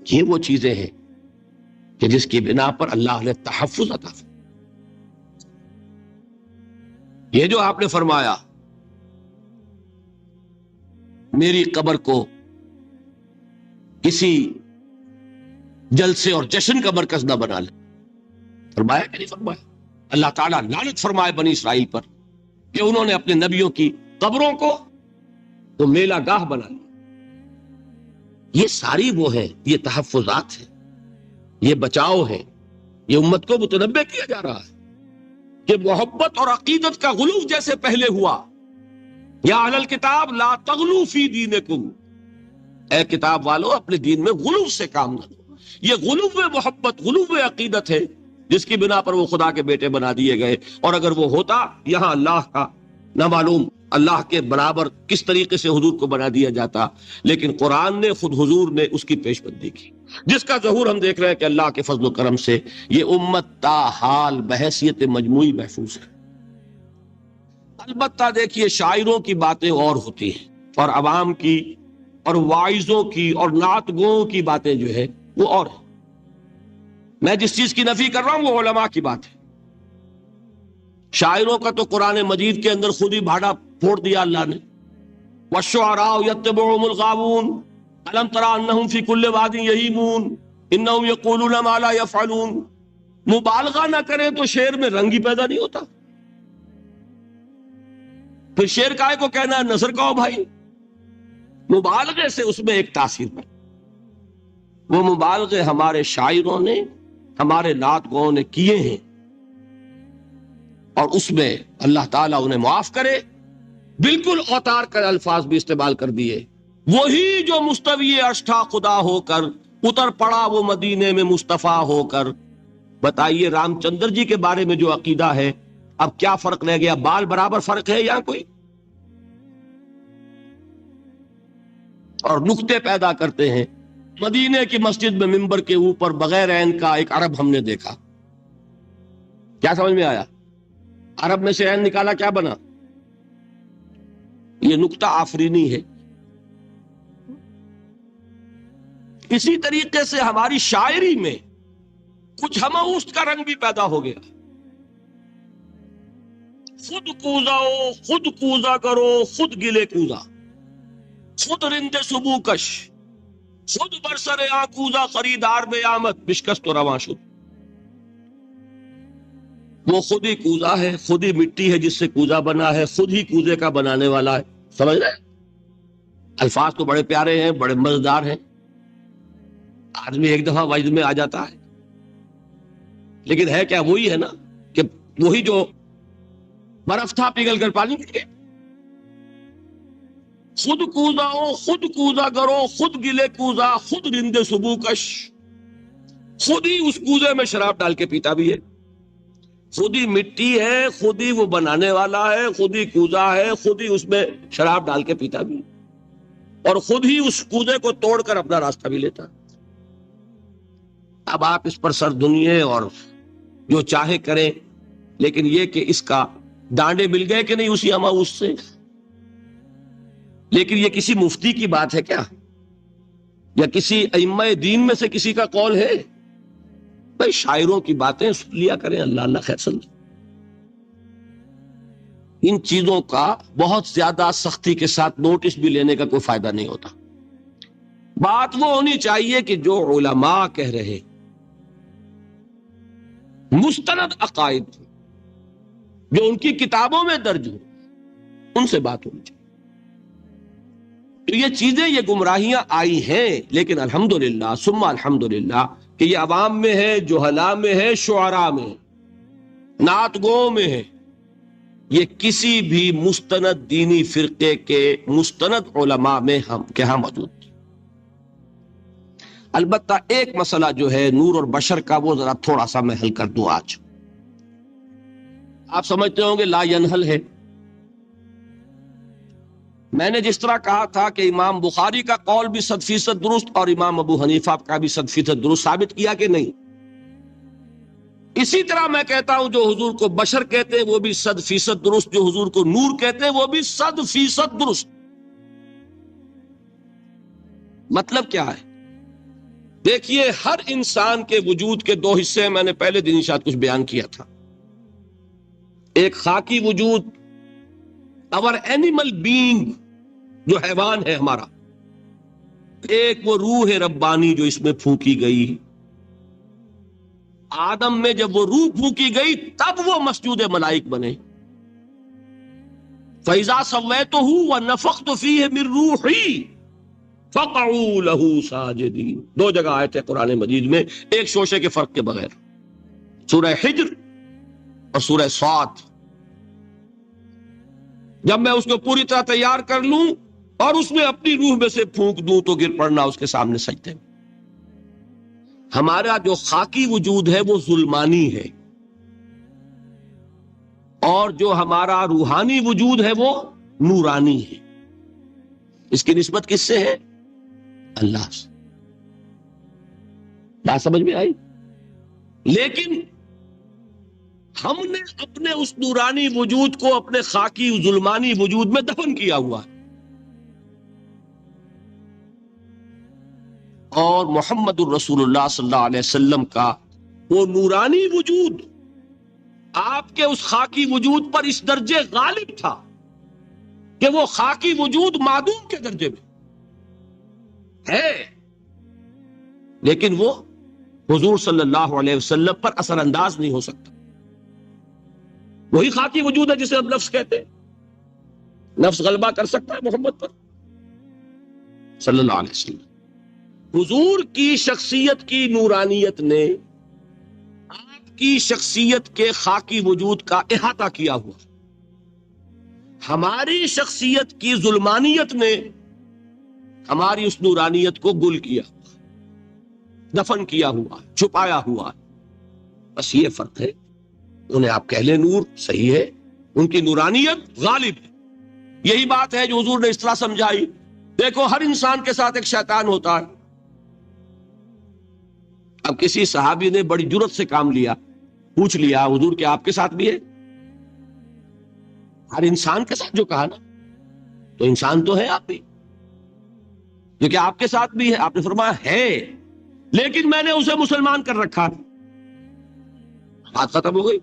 یہ وہ چیزیں ہیں کہ جس کی بنا پر اللہ نے تحفظ عطا فرمایا۔ یہ جو آپ نے فرمایا میری قبر کو کسی جلسے اور جشن کا مرکز نہ بنا لے، فرمایا کہ نہیں فرمایا؟ اللہ تعالیٰ لعنت فرمائے بنی اسرائیل پر کہ انہوں نے اپنے نبیوں کی قبروں کو تو میلہ گاہ بنا لیا۔ یہ ساری وہ ہے، یہ تحفظات ہیں، یہ بچاؤ ہے، یہ امت کو متنبع کیا جا رہا ہے۔ کہ محبت اور عقیدت کا غلو جیسے پہلے ہوا، یا اہل الکتاب لا تغلو فی دینکم، اے کتاب والو اپنے دین میں غلو سے کام نہ لو۔ یہ غلو محبت، غلو عقیدت ہے جس کی بنا پر وہ خدا کے بیٹے بنا دیے گئے، اور اگر وہ ہوتا یہاں اللہ کا نہ معلوم اللہ کے برابر کس طریقے سے حضور کو بنا دیا جاتا، لیکن قرآن نے خود حضور نے اس کی پیش بندی کی، جس کا ظہور ہم دیکھ رہے ہیں کہ اللہ کے فضل و کرم سے یہ امت تا حال بحیثیت مجموعی محفوظ ہے۔ البتہ دیکھیے شاعروں کی باتیں اور ہوتی ہیں، اور عوام کی اور واعظوں کی اور نعت گوؤں کی باتیں جو ہے وہ اور ہیں۔ میں جس چیز کی نفی کر رہا ہوں وہ علماء کی بات ہے۔ شاعروں کا تو قرآن مجید کے اندر خود ہی بھاڑا پھوڑ دیا اللہ نے، وَالشُّعَرَاءُ يَتَّبِعُهُمُ الْغَاوُونَ أَلَمْ تَرَ أَنَّهُمْ فِي كُلِّ وَادٍ يَهِيمُونَ إِنَّهُمْ يَقُولُونَ مَا لَا يَفْعَلُونَ۔ مبالغہ نہ کریں تو شعر میں رنگ ہی پیدا نہیں ہوتا، پھر شعر کائے کو کہنا ہے نثر کہو بھائی، مبالغے سے اس میں ایک تاثیر ہے۔ وہ مبالغے ہمارے شاعروں نے ہمارے نعت گوؤں نے کیے ہیں، اور اس میں اللہ تعالیٰ انہیں معاف کرے، بالکل اوتار کر الفاظ بھی استعمال کر دیے۔ وہی جو مستوی عرش تھا خدا ہو کر، اتر پڑا وہ مدینے میں مصطفیٰ ہو کر۔ بتائیے رام چندر جی کے بارے میں جو عقیدہ ہے، اب کیا فرق رہ گیا؟ بال برابر فرق ہے یا کوئی؟ اور نقطے پیدا کرتے ہیں۔ مدینے کی مسجد میں منبر کے اوپر بغیر عین کا ایک عرب ہم نے دیکھا، کیا سمجھ میں آیا؟ عرب میں سے عین نکالا، کیا بنا؟ یہ نقطہ آفرینی ہے۔ اسی طریقے سے ہماری شاعری میں کچھ ہماؤست کا رنگ بھی پیدا ہو گیا۔ خود کوزاؤ، خود کوزا کرو، خود گلے کوزا، خود رند سبو کش، خود برسر آکوزا، خریدار بے آمد بشکست و رواں شد۔ وہ خود ہی کوزا ہے، خود ہی مٹی ہے جس سے کوزا بنا ہے، خود ہی کوزے کا بنانے والا ہے۔ سمجھ رہے؟ الفاظ تو بڑے پیارے ہیں، بڑے مزیدار ہیں، آدمی ایک دفعہ وجد میں آ جاتا ہے، لیکن ہے کیا؟ وہی ہے نا کہ وہی جو برف تھا پگھل کر پانی مل گیا۔ خود کوزاؤ، خود کوزا کرو، خود گلے کوزا، خود رندے سبو کش، خود ہی اس کوزے میں شراب ڈال کے پیتا بھی ہے، خود ہی مٹی ہے، خود ہی وہ بنانے والا ہے، خود ہی کوزا ہے، خود ہی اس میں شراب ڈال کے پیتا بھی، اور خود ہی اس کوزے کو توڑ کر اپنا راستہ بھی لیتا۔ اب آپ اس پر سر دنیے اور جو چاہے کریں، لیکن یہ کہ اس کا ڈانڈے مل گئے کہ نہیں اسی ہماؤس سے؟ لیکن یہ کسی مفتی کی بات ہے کیا؟ یا کسی ائمہ دین میں سے کسی کا قول ہے؟ بھائی شاعروں کی باتیں سن لیا کریں، اللہ اللہ خیر سمجھ۔ ان چیزوں کا بہت زیادہ سختی کے ساتھ نوٹس بھی لینے کا کوئی فائدہ نہیں ہوتا۔ بات وہ ہونی چاہیے کہ جو علماء کہہ رہے مستند عقائد جو ان کی کتابوں میں درج ہو، ان سے بات ہونی چاہیے۔ تو یہ چیزیں، یہ گمراہیاں آئی ہیں، لیکن الحمدللہ ثم الحمدللہ کہ یہ عوام میں ہے، جہلاء میں ہے، شعراء میں ہے، نعت گو میں ہے، یہ کسی بھی مستند دینی فرقے کے مستند علماء میں ہم کے ہاں موجود۔ البتہ ایک مسئلہ جو ہے نور اور بشر کا، وہ ذرا تھوڑا سا میں حل کر دوں آج۔ آپ سمجھتے ہوں گے لا ینحل ہے۔ میں نے جس طرح کہا تھا کہ امام بخاری کا قول بھی 100% درست اور امام ابو حنیفہ کا بھی 100% درست ثابت کیا کہ نہیں؟ اسی طرح میں کہتا ہوں جو حضور کو بشر کہتے ہیں وہ بھی 100% درست، جو حضور کو نور کہتے ہیں وہ بھی 100% درست۔ مطلب کیا ہے؟ دیکھیے ہر انسان کے وجود کے دو حصے ہیں، میں نے پہلے دن شاید کچھ بیان کیا تھا۔ ایک خاکی وجود، اور اینیمل بینگ جو حیوان ہے ہمارا، ایک وہ روح ربانی جو اس میں پھونکی گئی۔ آدم میں جب وہ روح پھونکی گئی تب وہ مسجود ملائک بنے۔ فَإِذَا سَوَّيْتُهُ وَنَفَخْتُ فِيهِ مِن رُوحِي فَقَعُوا لَهُ سَاجِدِينَ۔ دو جگہ آئے تھے قرآن مجید میں ایک شوشے کے فرق کے بغیر، سورہ حجر اور سورہ صاد، جب میں اس کو پوری طرح تیار کر لوں اور اس میں اپنی روح میں سے پھونک دوں تو گر پڑنا اس کے سامنے سجدے میں۔ ہمارا جو خاکی وجود ہے وہ ظلمانی ہے، اور جو ہمارا روحانی وجود ہے وہ نورانی ہے۔ اس کی نسبت کس سے ہے؟ اللہ سے۔ بات سمجھ میں آئی؟ لیکن ہم نے اپنے اس نورانی وجود کو اپنے خاکی ظلمانی وجود میں دفن کیا ہوا ہے، اور محمد الرسول اللہ صلی اللہ علیہ وسلم کا وہ نورانی وجود آپ کے اس خاکی وجود پر اس درجے غالب تھا کہ وہ خاکی وجود معدوم کے درجے میں ہے، لیکن وہ حضور صلی اللہ علیہ وسلم پر اثر انداز نہیں ہو سکتا۔ وہی خاکی وجود ہے جسے ہم نفس کہتے ہیں، نفس غلبہ کر سکتا ہے محمد پر صلی اللہ علیہ وسلم۔ حضور کی شخصیت کی نورانیت نے آپ کی شخصیت کے خاکی وجود کا احاطہ کیا ہوا، ہماری شخصیت کی ظلمانیت نے ہماری اس نورانیت کو گل کیا ہوا، دفن کیا ہوا، چھپایا ہوا، بس یہ فرق ہے۔ انہیں آپ کہہ لیں نور، صحیح ہے، ان کی نورانیت غالب ہے۔ یہی بات ہے جو حضور نے اس طرح سمجھائی۔ دیکھو ہر انسان کے ساتھ ایک شیطان ہوتا ہے۔ اب کسی صحابی نے بڑی جرت سے کام لیا، پوچھ لیا حضور کہ آپ کے ساتھ بھی ہے؟ ہر انسان کے ساتھ جو کہا نا، تو انسان تو ہے آپ بھی، جو کہ آپ کے ساتھ بھی ہے۔ آپ نے فرمایا ہے، لیکن میں نے اسے مسلمان کر رکھا۔ بات ختم ہو گئی،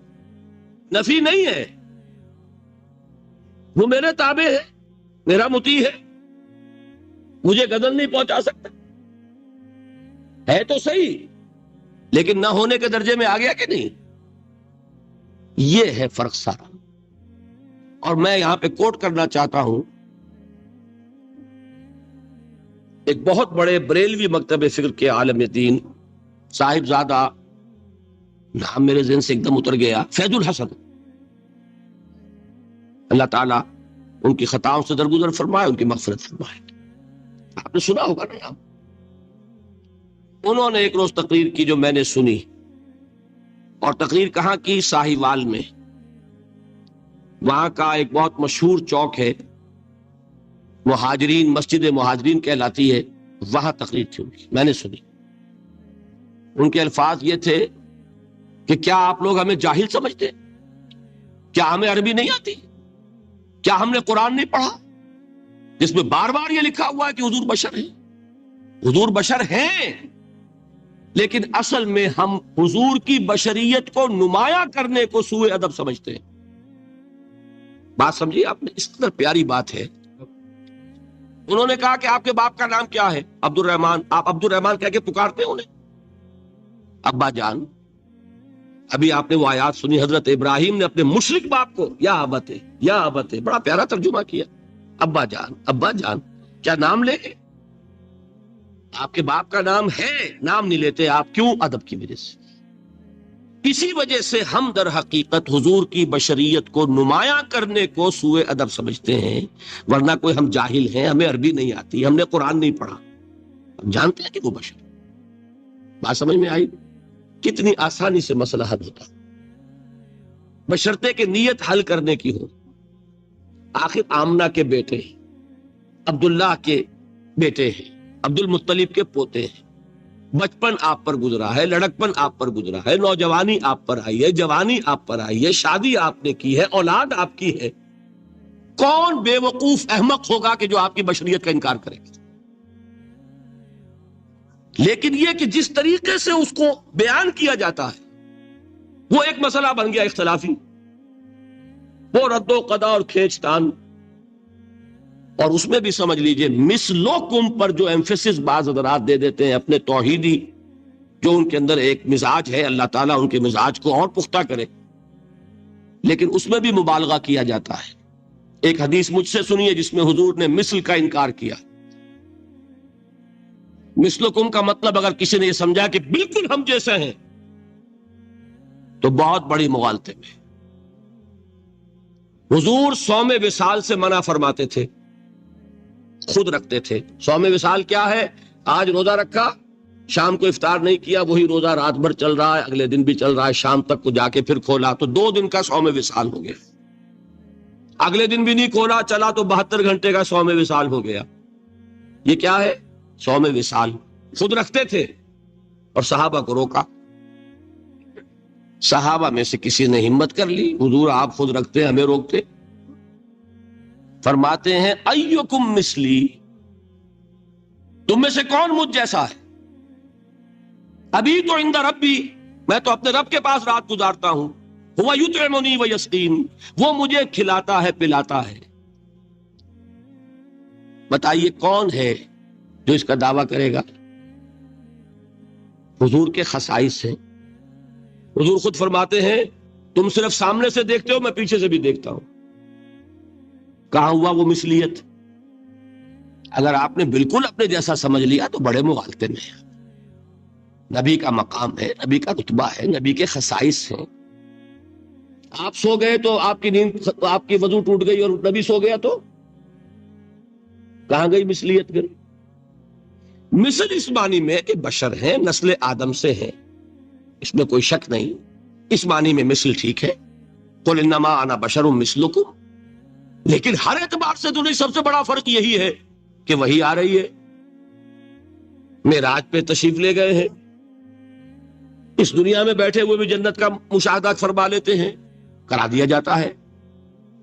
نفی نہیں ہے، وہ میرے تابع ہے، میرا مطیع ہے، مجھے غضب نہیں پہنچا سکتا، ہے تو صحیح، لیکن نہ ہونے کے درجے میں آ گیا کہ نہیں؟ یہ ہے فرق سارا۔ اور میں یہاں پہ کوٹ کرنا چاہتا ہوں ایک بہت بڑے بریلوی مکتب فکر کے عالم دین، صاحب زادہ، نام میرے ذہن سے ایک دم اتر گیا، فیض الحسن، اللہ تعالیٰ ان کی خطاؤں سے درگزر فرمائے، ان کی مغفرت فرمائے۔ آپ نے سنا ہوگا نا نام۔ انہوں نے ایک روز تقریر کی جو میں نے سنی، اور تقریر کہاں کی؟ ساہیوال میں۔ وہاں کا ایک بہت مشہور چوک ہے، مہاجرین، مسجد مہاجرین کہلاتی ہے، وہاں تقریر تھی ان کی، میں نے سنی۔ ان کے الفاظ یہ تھے کہ کیا آپ لوگ ہمیں جاہل سمجھتے؟ کیا ہمیں عربی نہیں آتی؟ کیا ہم نے قرآن نہیں پڑھا جس میں بار بار یہ لکھا ہوا ہے کہ حضور بشر ہیں؟ حضور بشر ہیں، لیکن اصل میں ہم حضور کی بشریت کو نمایاں کرنے کو سوء ادب سمجھتے ہیں۔ بات سمجھیے آپ نے، اس قدر پیاری بات ہے۔ انہوں نے کہا کہ آپ کے باپ کا نام کیا ہے؟ عبد الرحمن۔ آپ عبد الرحمن کہہ کے پکارتے ہیں انہیں؟ ابا جان۔ ابھی آپ نے وہ آیات سنی، حضرت ابراہیم نے اپنے مشرک باپ کو یا ابت ہے، یا ابت ہے، بڑا پیارا ترجمہ کیا، ابا جان، ابا جان۔ کیا نام لے گے؟ آپ کے باپ کا نام ہے، نام نہیں لیتے آپ، کیوں؟ ادب کی وجہ سے۔ اسی وجہ سے ہم در حقیقت حضور کی بشریت کو نمایاں کرنے کو سوء ادب سمجھتے ہیں، ورنہ کوئی ہم جاہل ہیں، ہمیں عربی نہیں آتی، ہم نے قرآن نہیں پڑھا، ہم جانتے ہیں کہ وہ بشر۔ بات سمجھ میں آئی؟ کتنی آسانی سے مسئلہ حل ہوتا، بشرطے کہ نیت حل کرنے کی ہو۔ آخر آمنہ کے بیٹے ہیں، عبداللہ کے بیٹے ہیں، عبد المطلب کے پوتے ہیں، بچپن آپ پر گزرا ہے، لڑکپن آپ پر گزرا ہے، نوجوانی آپ پر آئی ہے، جوانی آپ پر آئی ہے، شادی آپ نے کی ہے، اولاد آپ کی ہے۔ کون بے وقوف احمق ہوگا کہ جو آپ کی بشریت کا انکار کرے گا؟ لیکن یہ کہ جس طریقے سے اس کو بیان کیا جاتا ہے وہ ایک مسئلہ بن گیا اختلافی، وہ رد و قضا اور کھینچ تان۔ اور اس میں بھی سمجھ لیجئے مثلکم پر جو ایمفیسس بعض حضرات دے دیتے ہیں اپنے توحیدی، جو ان کے اندر ایک مزاج ہے، اللہ تعالیٰ ان کے مزاج کو اور پختہ کرے، لیکن اس میں بھی مبالغہ کیا جاتا ہے۔ ایک حدیث مجھ سے سنیے جس میں حضور نے مثل کا انکار کیا۔ مثلکم کا مطلب اگر کسی نے یہ سمجھا کہ بالکل ہم جیسے ہیں تو بہت بڑی مغالطے میں۔ حضور صوم وصال سے منع فرماتے تھے، خود رکھتے تھے۔ صوم وصال کیا ہے؟ آج روزہ رکھا، شام کو افطار نہیں کیا، وہی روزہ رات بھر چل رہا ہے، اگلے دن بھی چل رہا ہے، شام تک کو جا کے پھر کھولا تو 2 دن کا صوم وصال ہو گیا۔ اگلے دن بھی نہیں کھولا، چلا تو 72 گھنٹے کا صوم وصال ہو گیا۔ یہ کیا ہے؟ صوم وصال۔ خود رکھتے تھے اور صحابہ کو روکا۔ صحابہ میں سے کسی نے ہمت کر لی، حضور آپ خود رکھتے ہمیں روکتے۔ فرماتے ہیں ایکم مثلی، تم میں سے کون مجھ جیسا ہے؟ ابھی تو عند ربی، میں تو اپنے رب کے پاس رات گزارتا ہوں، ہوا یطعمنی ویسقین، وہ مجھے کھلاتا ہے پلاتا ہے۔ بتائیے کون ہے جو اس کا دعویٰ کرے گا؟ حضور کے خصائص ہیں۔ حضور خود فرماتے ہیں تم صرف سامنے سے دیکھتے ہو، میں پیچھے سے بھی دیکھتا ہوں۔ کہاں ہوا وہ مثلیت؟ اگر آپ نے بالکل اپنے جیسا سمجھ لیا تو بڑے مغالطے میں ہیں۔ نبی کا مقام ہے، نبی کا رتبہ ہے، نبی کے خصائص ہیں۔ آپ سو گئے تو آپ کی نیند، آپ کی وضو ٹوٹ گئی اور نبی سو گیا تو کہاں گئی مثلیت؟ پھر مثل اس معنی میں کہ بشر ہیں، نسل آدم سے ہیں، اس میں کوئی شک نہیں، اس معنی میں مثل ٹھیک ہے، قل انما انا بشر مثلکم، لیکن ہر اعتبار سے تو نہیں۔ سب سے بڑا فرق یہی ہے کہ وہی آ رہی ہے، معراج پہ تشریف لے گئے ہیں، اس دنیا میں بیٹھے ہوئے بھی جنت کا مشاہدہ فرما لیتے ہیں، کرا دیا جاتا ہے،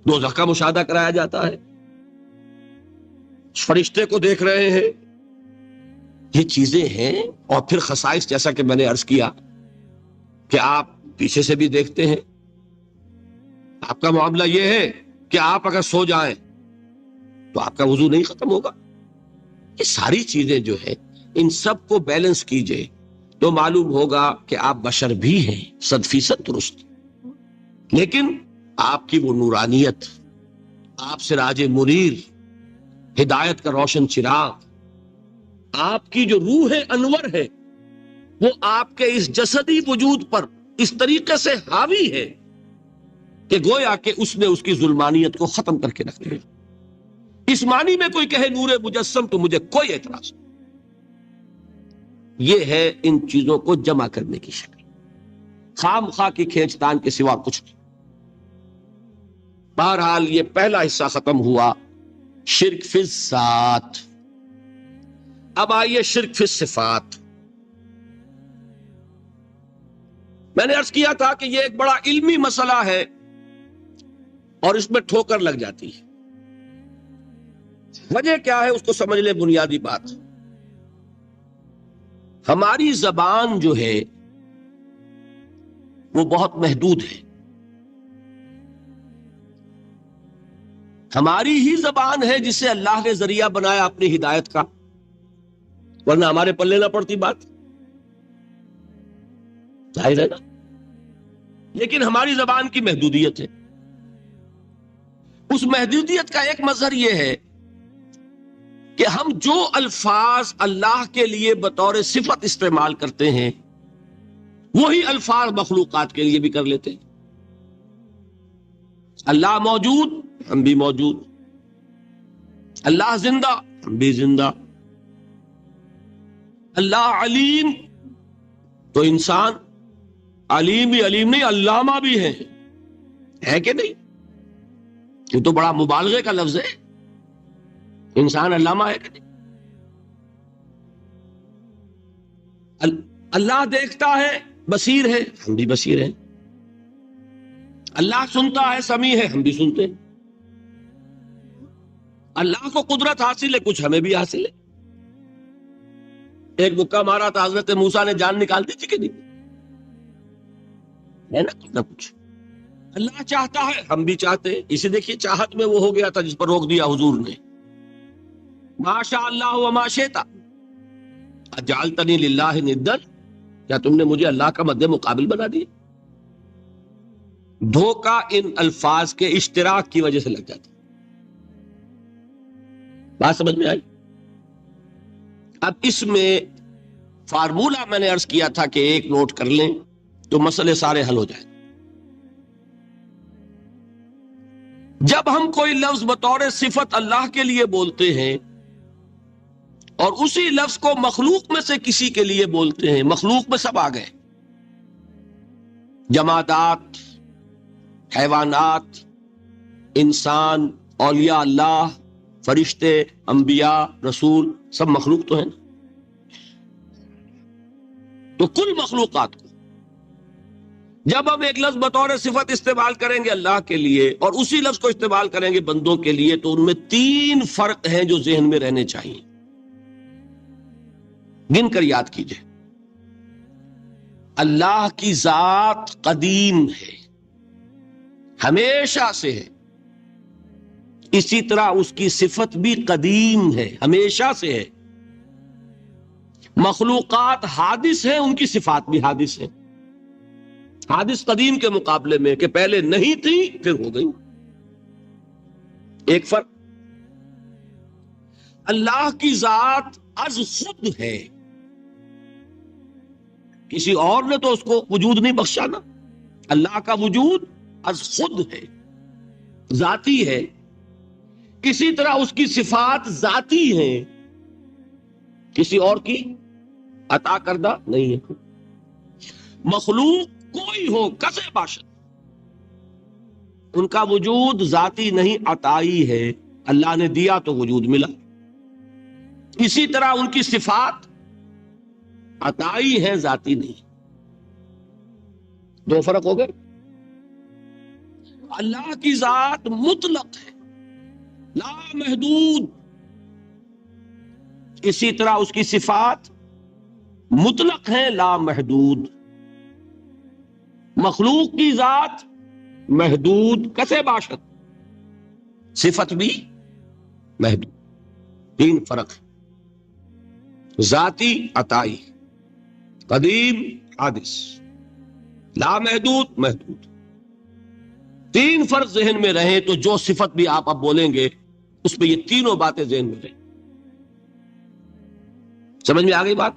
دوزخ کا مشاہدہ کرایا جاتا ہے، فرشتے کو دیکھ رہے ہیں، یہ چیزیں ہیں۔ اور پھر خصائص جیسا کہ میں نے عرض کیا کہ آپ پیچھے سے بھی دیکھتے ہیں۔ آپ کا معاملہ یہ ہے کہ آپ اگر سو جائیں تو آپ کا وضو نہیں ختم ہوگا۔ یہ ساری چیزیں جو ہے ان سب کو بیلنس کیجئے تو معلوم ہوگا کہ آپ بشر بھی ہیں 100% درست، لیکن آپ کی وہ نورانیت، آپ سراج منیر، ہدایت کا روشن چراغ، آپ کی جو روح انور ہے، وہ آپ کے اس جسدی وجود پر اس طریقے سے حاوی ہے کہ گویا کہ اس نے اس کی ظلمانیت کو ختم کر کے رکھ دیا۔ اس معنی میں کوئی کہے نور مجسم تو مجھے کوئی اعتراض نہیں۔ یہ ہے ان چیزوں کو جمع کرنے کی شکل، خام خواہ کی کھینچ تان کے سوا کچھ نہیں۔ بہرحال یہ پہلا حصہ ختم ہوا، شرک فی الذات۔ اب آئیے شرک فی الصفات۔ میں نے عرض کیا تھا کہ یہ ایک بڑا علمی مسئلہ ہے اور اس میں ٹھوکر لگ جاتی ہے۔ وجہ کیا ہے اس کو سمجھ لے۔ بنیادی بات، ہماری زبان جو ہے وہ بہت محدود ہے۔ ہماری ہی زبان ہے جسے اللہ نے ذریعہ بنایا اپنی ہدایت کا، ورنہ ہمارے پلے نہ پڑتی بات، ظاہر ہے نا۔ لیکن ہماری زبان کی محدودیت ہے۔ اس محدودیت کا ایک مظہر یہ ہے کہ ہم جو الفاظ اللہ کے لیے بطور صفت استعمال کرتے ہیں وہی الفاظ مخلوقات کے لیے بھی کر لیتے ہیں۔ اللہ موجود، ہم بھی موجود۔ اللہ زندہ، ہم بھی زندہ۔ اللہ علیم، تو انسان علیم بھی علیم نہیں، علامہ بھی ہے کہ نہیں؟ یہ تو بڑا مبالغے کا لفظ ہے، انسان علامہ ہے کہ نہیں؟ اللہ دیکھتا ہے، بصیر ہے، ہم بھی بصیر ہیں۔ اللہ سنتا ہے، سمیع ہے، ہم بھی سنتے ہیں۔ اللہ کو قدرت حاصل ہے، کچھ ہمیں بھی حاصل ہے۔ ایک مکہ مارا تھا حضرت موسیٰ نے، جان نکال دی تھی کہ نہیں؟ ہے نا کچھ نہ کچھ۔ اللہ چاہتا ہے، ہم بھی چاہتے ہیں۔ اسے دیکھیے چاہت میں وہ ہو گیا تھا جس پر روک دیا حضور نے، ما شاء اللہ وما شئت اجعلتنی للہ ندا، کیا تم نے مجھے اللہ کا مد مقابل بنا دیا؟ دھوکہ ان الفاظ کے اشتراک کی وجہ سے لگ جاتا۔ بات سمجھ میں آئی؟ اب اس میں فارمولہ میں نے عرض کیا تھا کہ ایک نوٹ کر لیں تو مسئلے سارے حل ہو جائیں۔ جب ہم کوئی لفظ بطور صفت اللہ کے لیے بولتے ہیں اور اسی لفظ کو مخلوق میں سے کسی کے لیے بولتے ہیں، مخلوق میں سب آ گئے، جمادات، حیوانات، انسان، اولیاء اللہ، فرشتے، انبیاء، رسول، سب مخلوق تو ہیں نا۔ تو کل مخلوقات کو جب ہم ایک لفظ بطور صفت استعمال کریں گے اللہ کے لیے اور اسی لفظ کو استعمال کریں گے بندوں کے لیے، تو ان میں 3 فرق ہیں جو ذہن میں رہنے چاہیے، گن کر یاد کیجئے۔ اللہ کی ذات قدیم ہے، ہمیشہ سے ہے، اسی طرح اس کی صفت بھی قدیم ہے، ہمیشہ سے ہے۔ مخلوقات حادث ہیں، ان کی صفات بھی حادث ہیں، حادث قدیم کے مقابلے میں کہ پہلے نہیں تھی پھر ہو گئی۔ ایک فرق، اللہ کی ذات از خود ہے، کسی اور نے تو اس کو وجود نہیں بخشا نا، اللہ کا وجود از خود ہے، ذاتی ہے۔ اسی طرح اس کی صفات ذاتی ہیں، کسی اور کی عطا کردہ نہیں ہے۔ مخلوق کوئی ہو کسے باشد، ان کا وجود ذاتی نہیں عطائی ہے، اللہ نے دیا تو وجود ملا۔ اسی طرح ان کی صفات عطائی ہے، ذاتی نہیں۔ 2 فرق ہو گئے۔ اللہ کی ذات مطلق ہے، لا محدود، اسی طرح اس کی صفات مطلق ہیں، لا محدود۔ مخلوق کی ذات محدود، کسے باشد، صفت بھی محدود۔ 3 فرق ہے، ذاتی عطائی، قدیم حادث، لا محدود محدود۔ 3 فرق ذہن میں رہیں تو جو صفت بھی آپ اب بولیں گے اس میں یہ تینوں باتیں ذہن میں رہیں۔ سمجھ میں آ گئی بات؟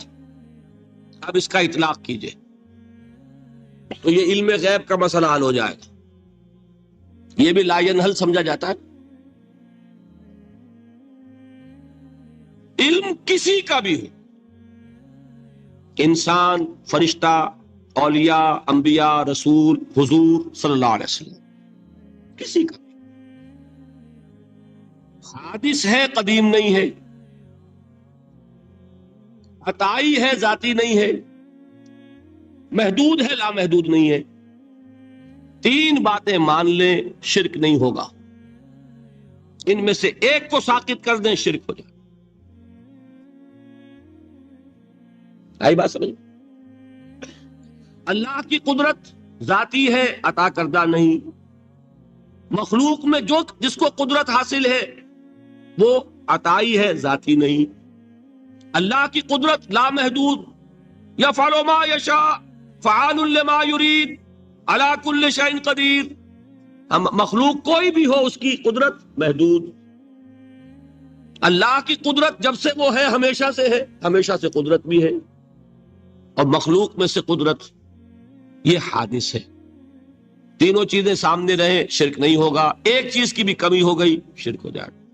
اب اس کا اطلاق کیجئے تو یہ علم غیب کا مسئلہ حل ہو جائے گا۔ یہ بھی لا ینحل سمجھا جاتا ہے۔ علم کسی کا بھی ہو، انسان، فرشتہ، اولیاء، انبیاء، رسول، حضور صلی اللہ علیہ وسلم، کسی کا بھی حادث ہے، قدیم نہیں ہے، عطائی ہے، ذاتی نہیں ہے، محدود ہے، لا محدود نہیں ہے۔ 3 باتیں مان لیں، شرک نہیں ہوگا۔ ان میں سے ایک کو ساقط کر دیں، شرک ہو جائے۔ آئی بات سمجھ؟ اللہ کی قدرت ذاتی ہے، عطا کردہ نہیں۔ مخلوق میں جس کو قدرت حاصل ہے وہ عطائی ہے، ذاتی نہیں۔ اللہ کی قدرت لا محدود، یفعل ما یشاء فعال لما یرید علی کل شیء قدیر۔ مخلوق کوئی بھی ہو اس کی قدرت محدود۔ اللہ کی قدرت جب سے وہ ہے ہمیشہ سے ہے، ہمیشہ سے قدرت بھی ہے، اور مخلوق میں سے قدرت یہ حادث ہے۔ تینوں چیزیں سامنے رہیں، شرک نہیں ہوگا۔ ایک چیز کی بھی کمی ہو گئی، شرک ہو جائے گا۔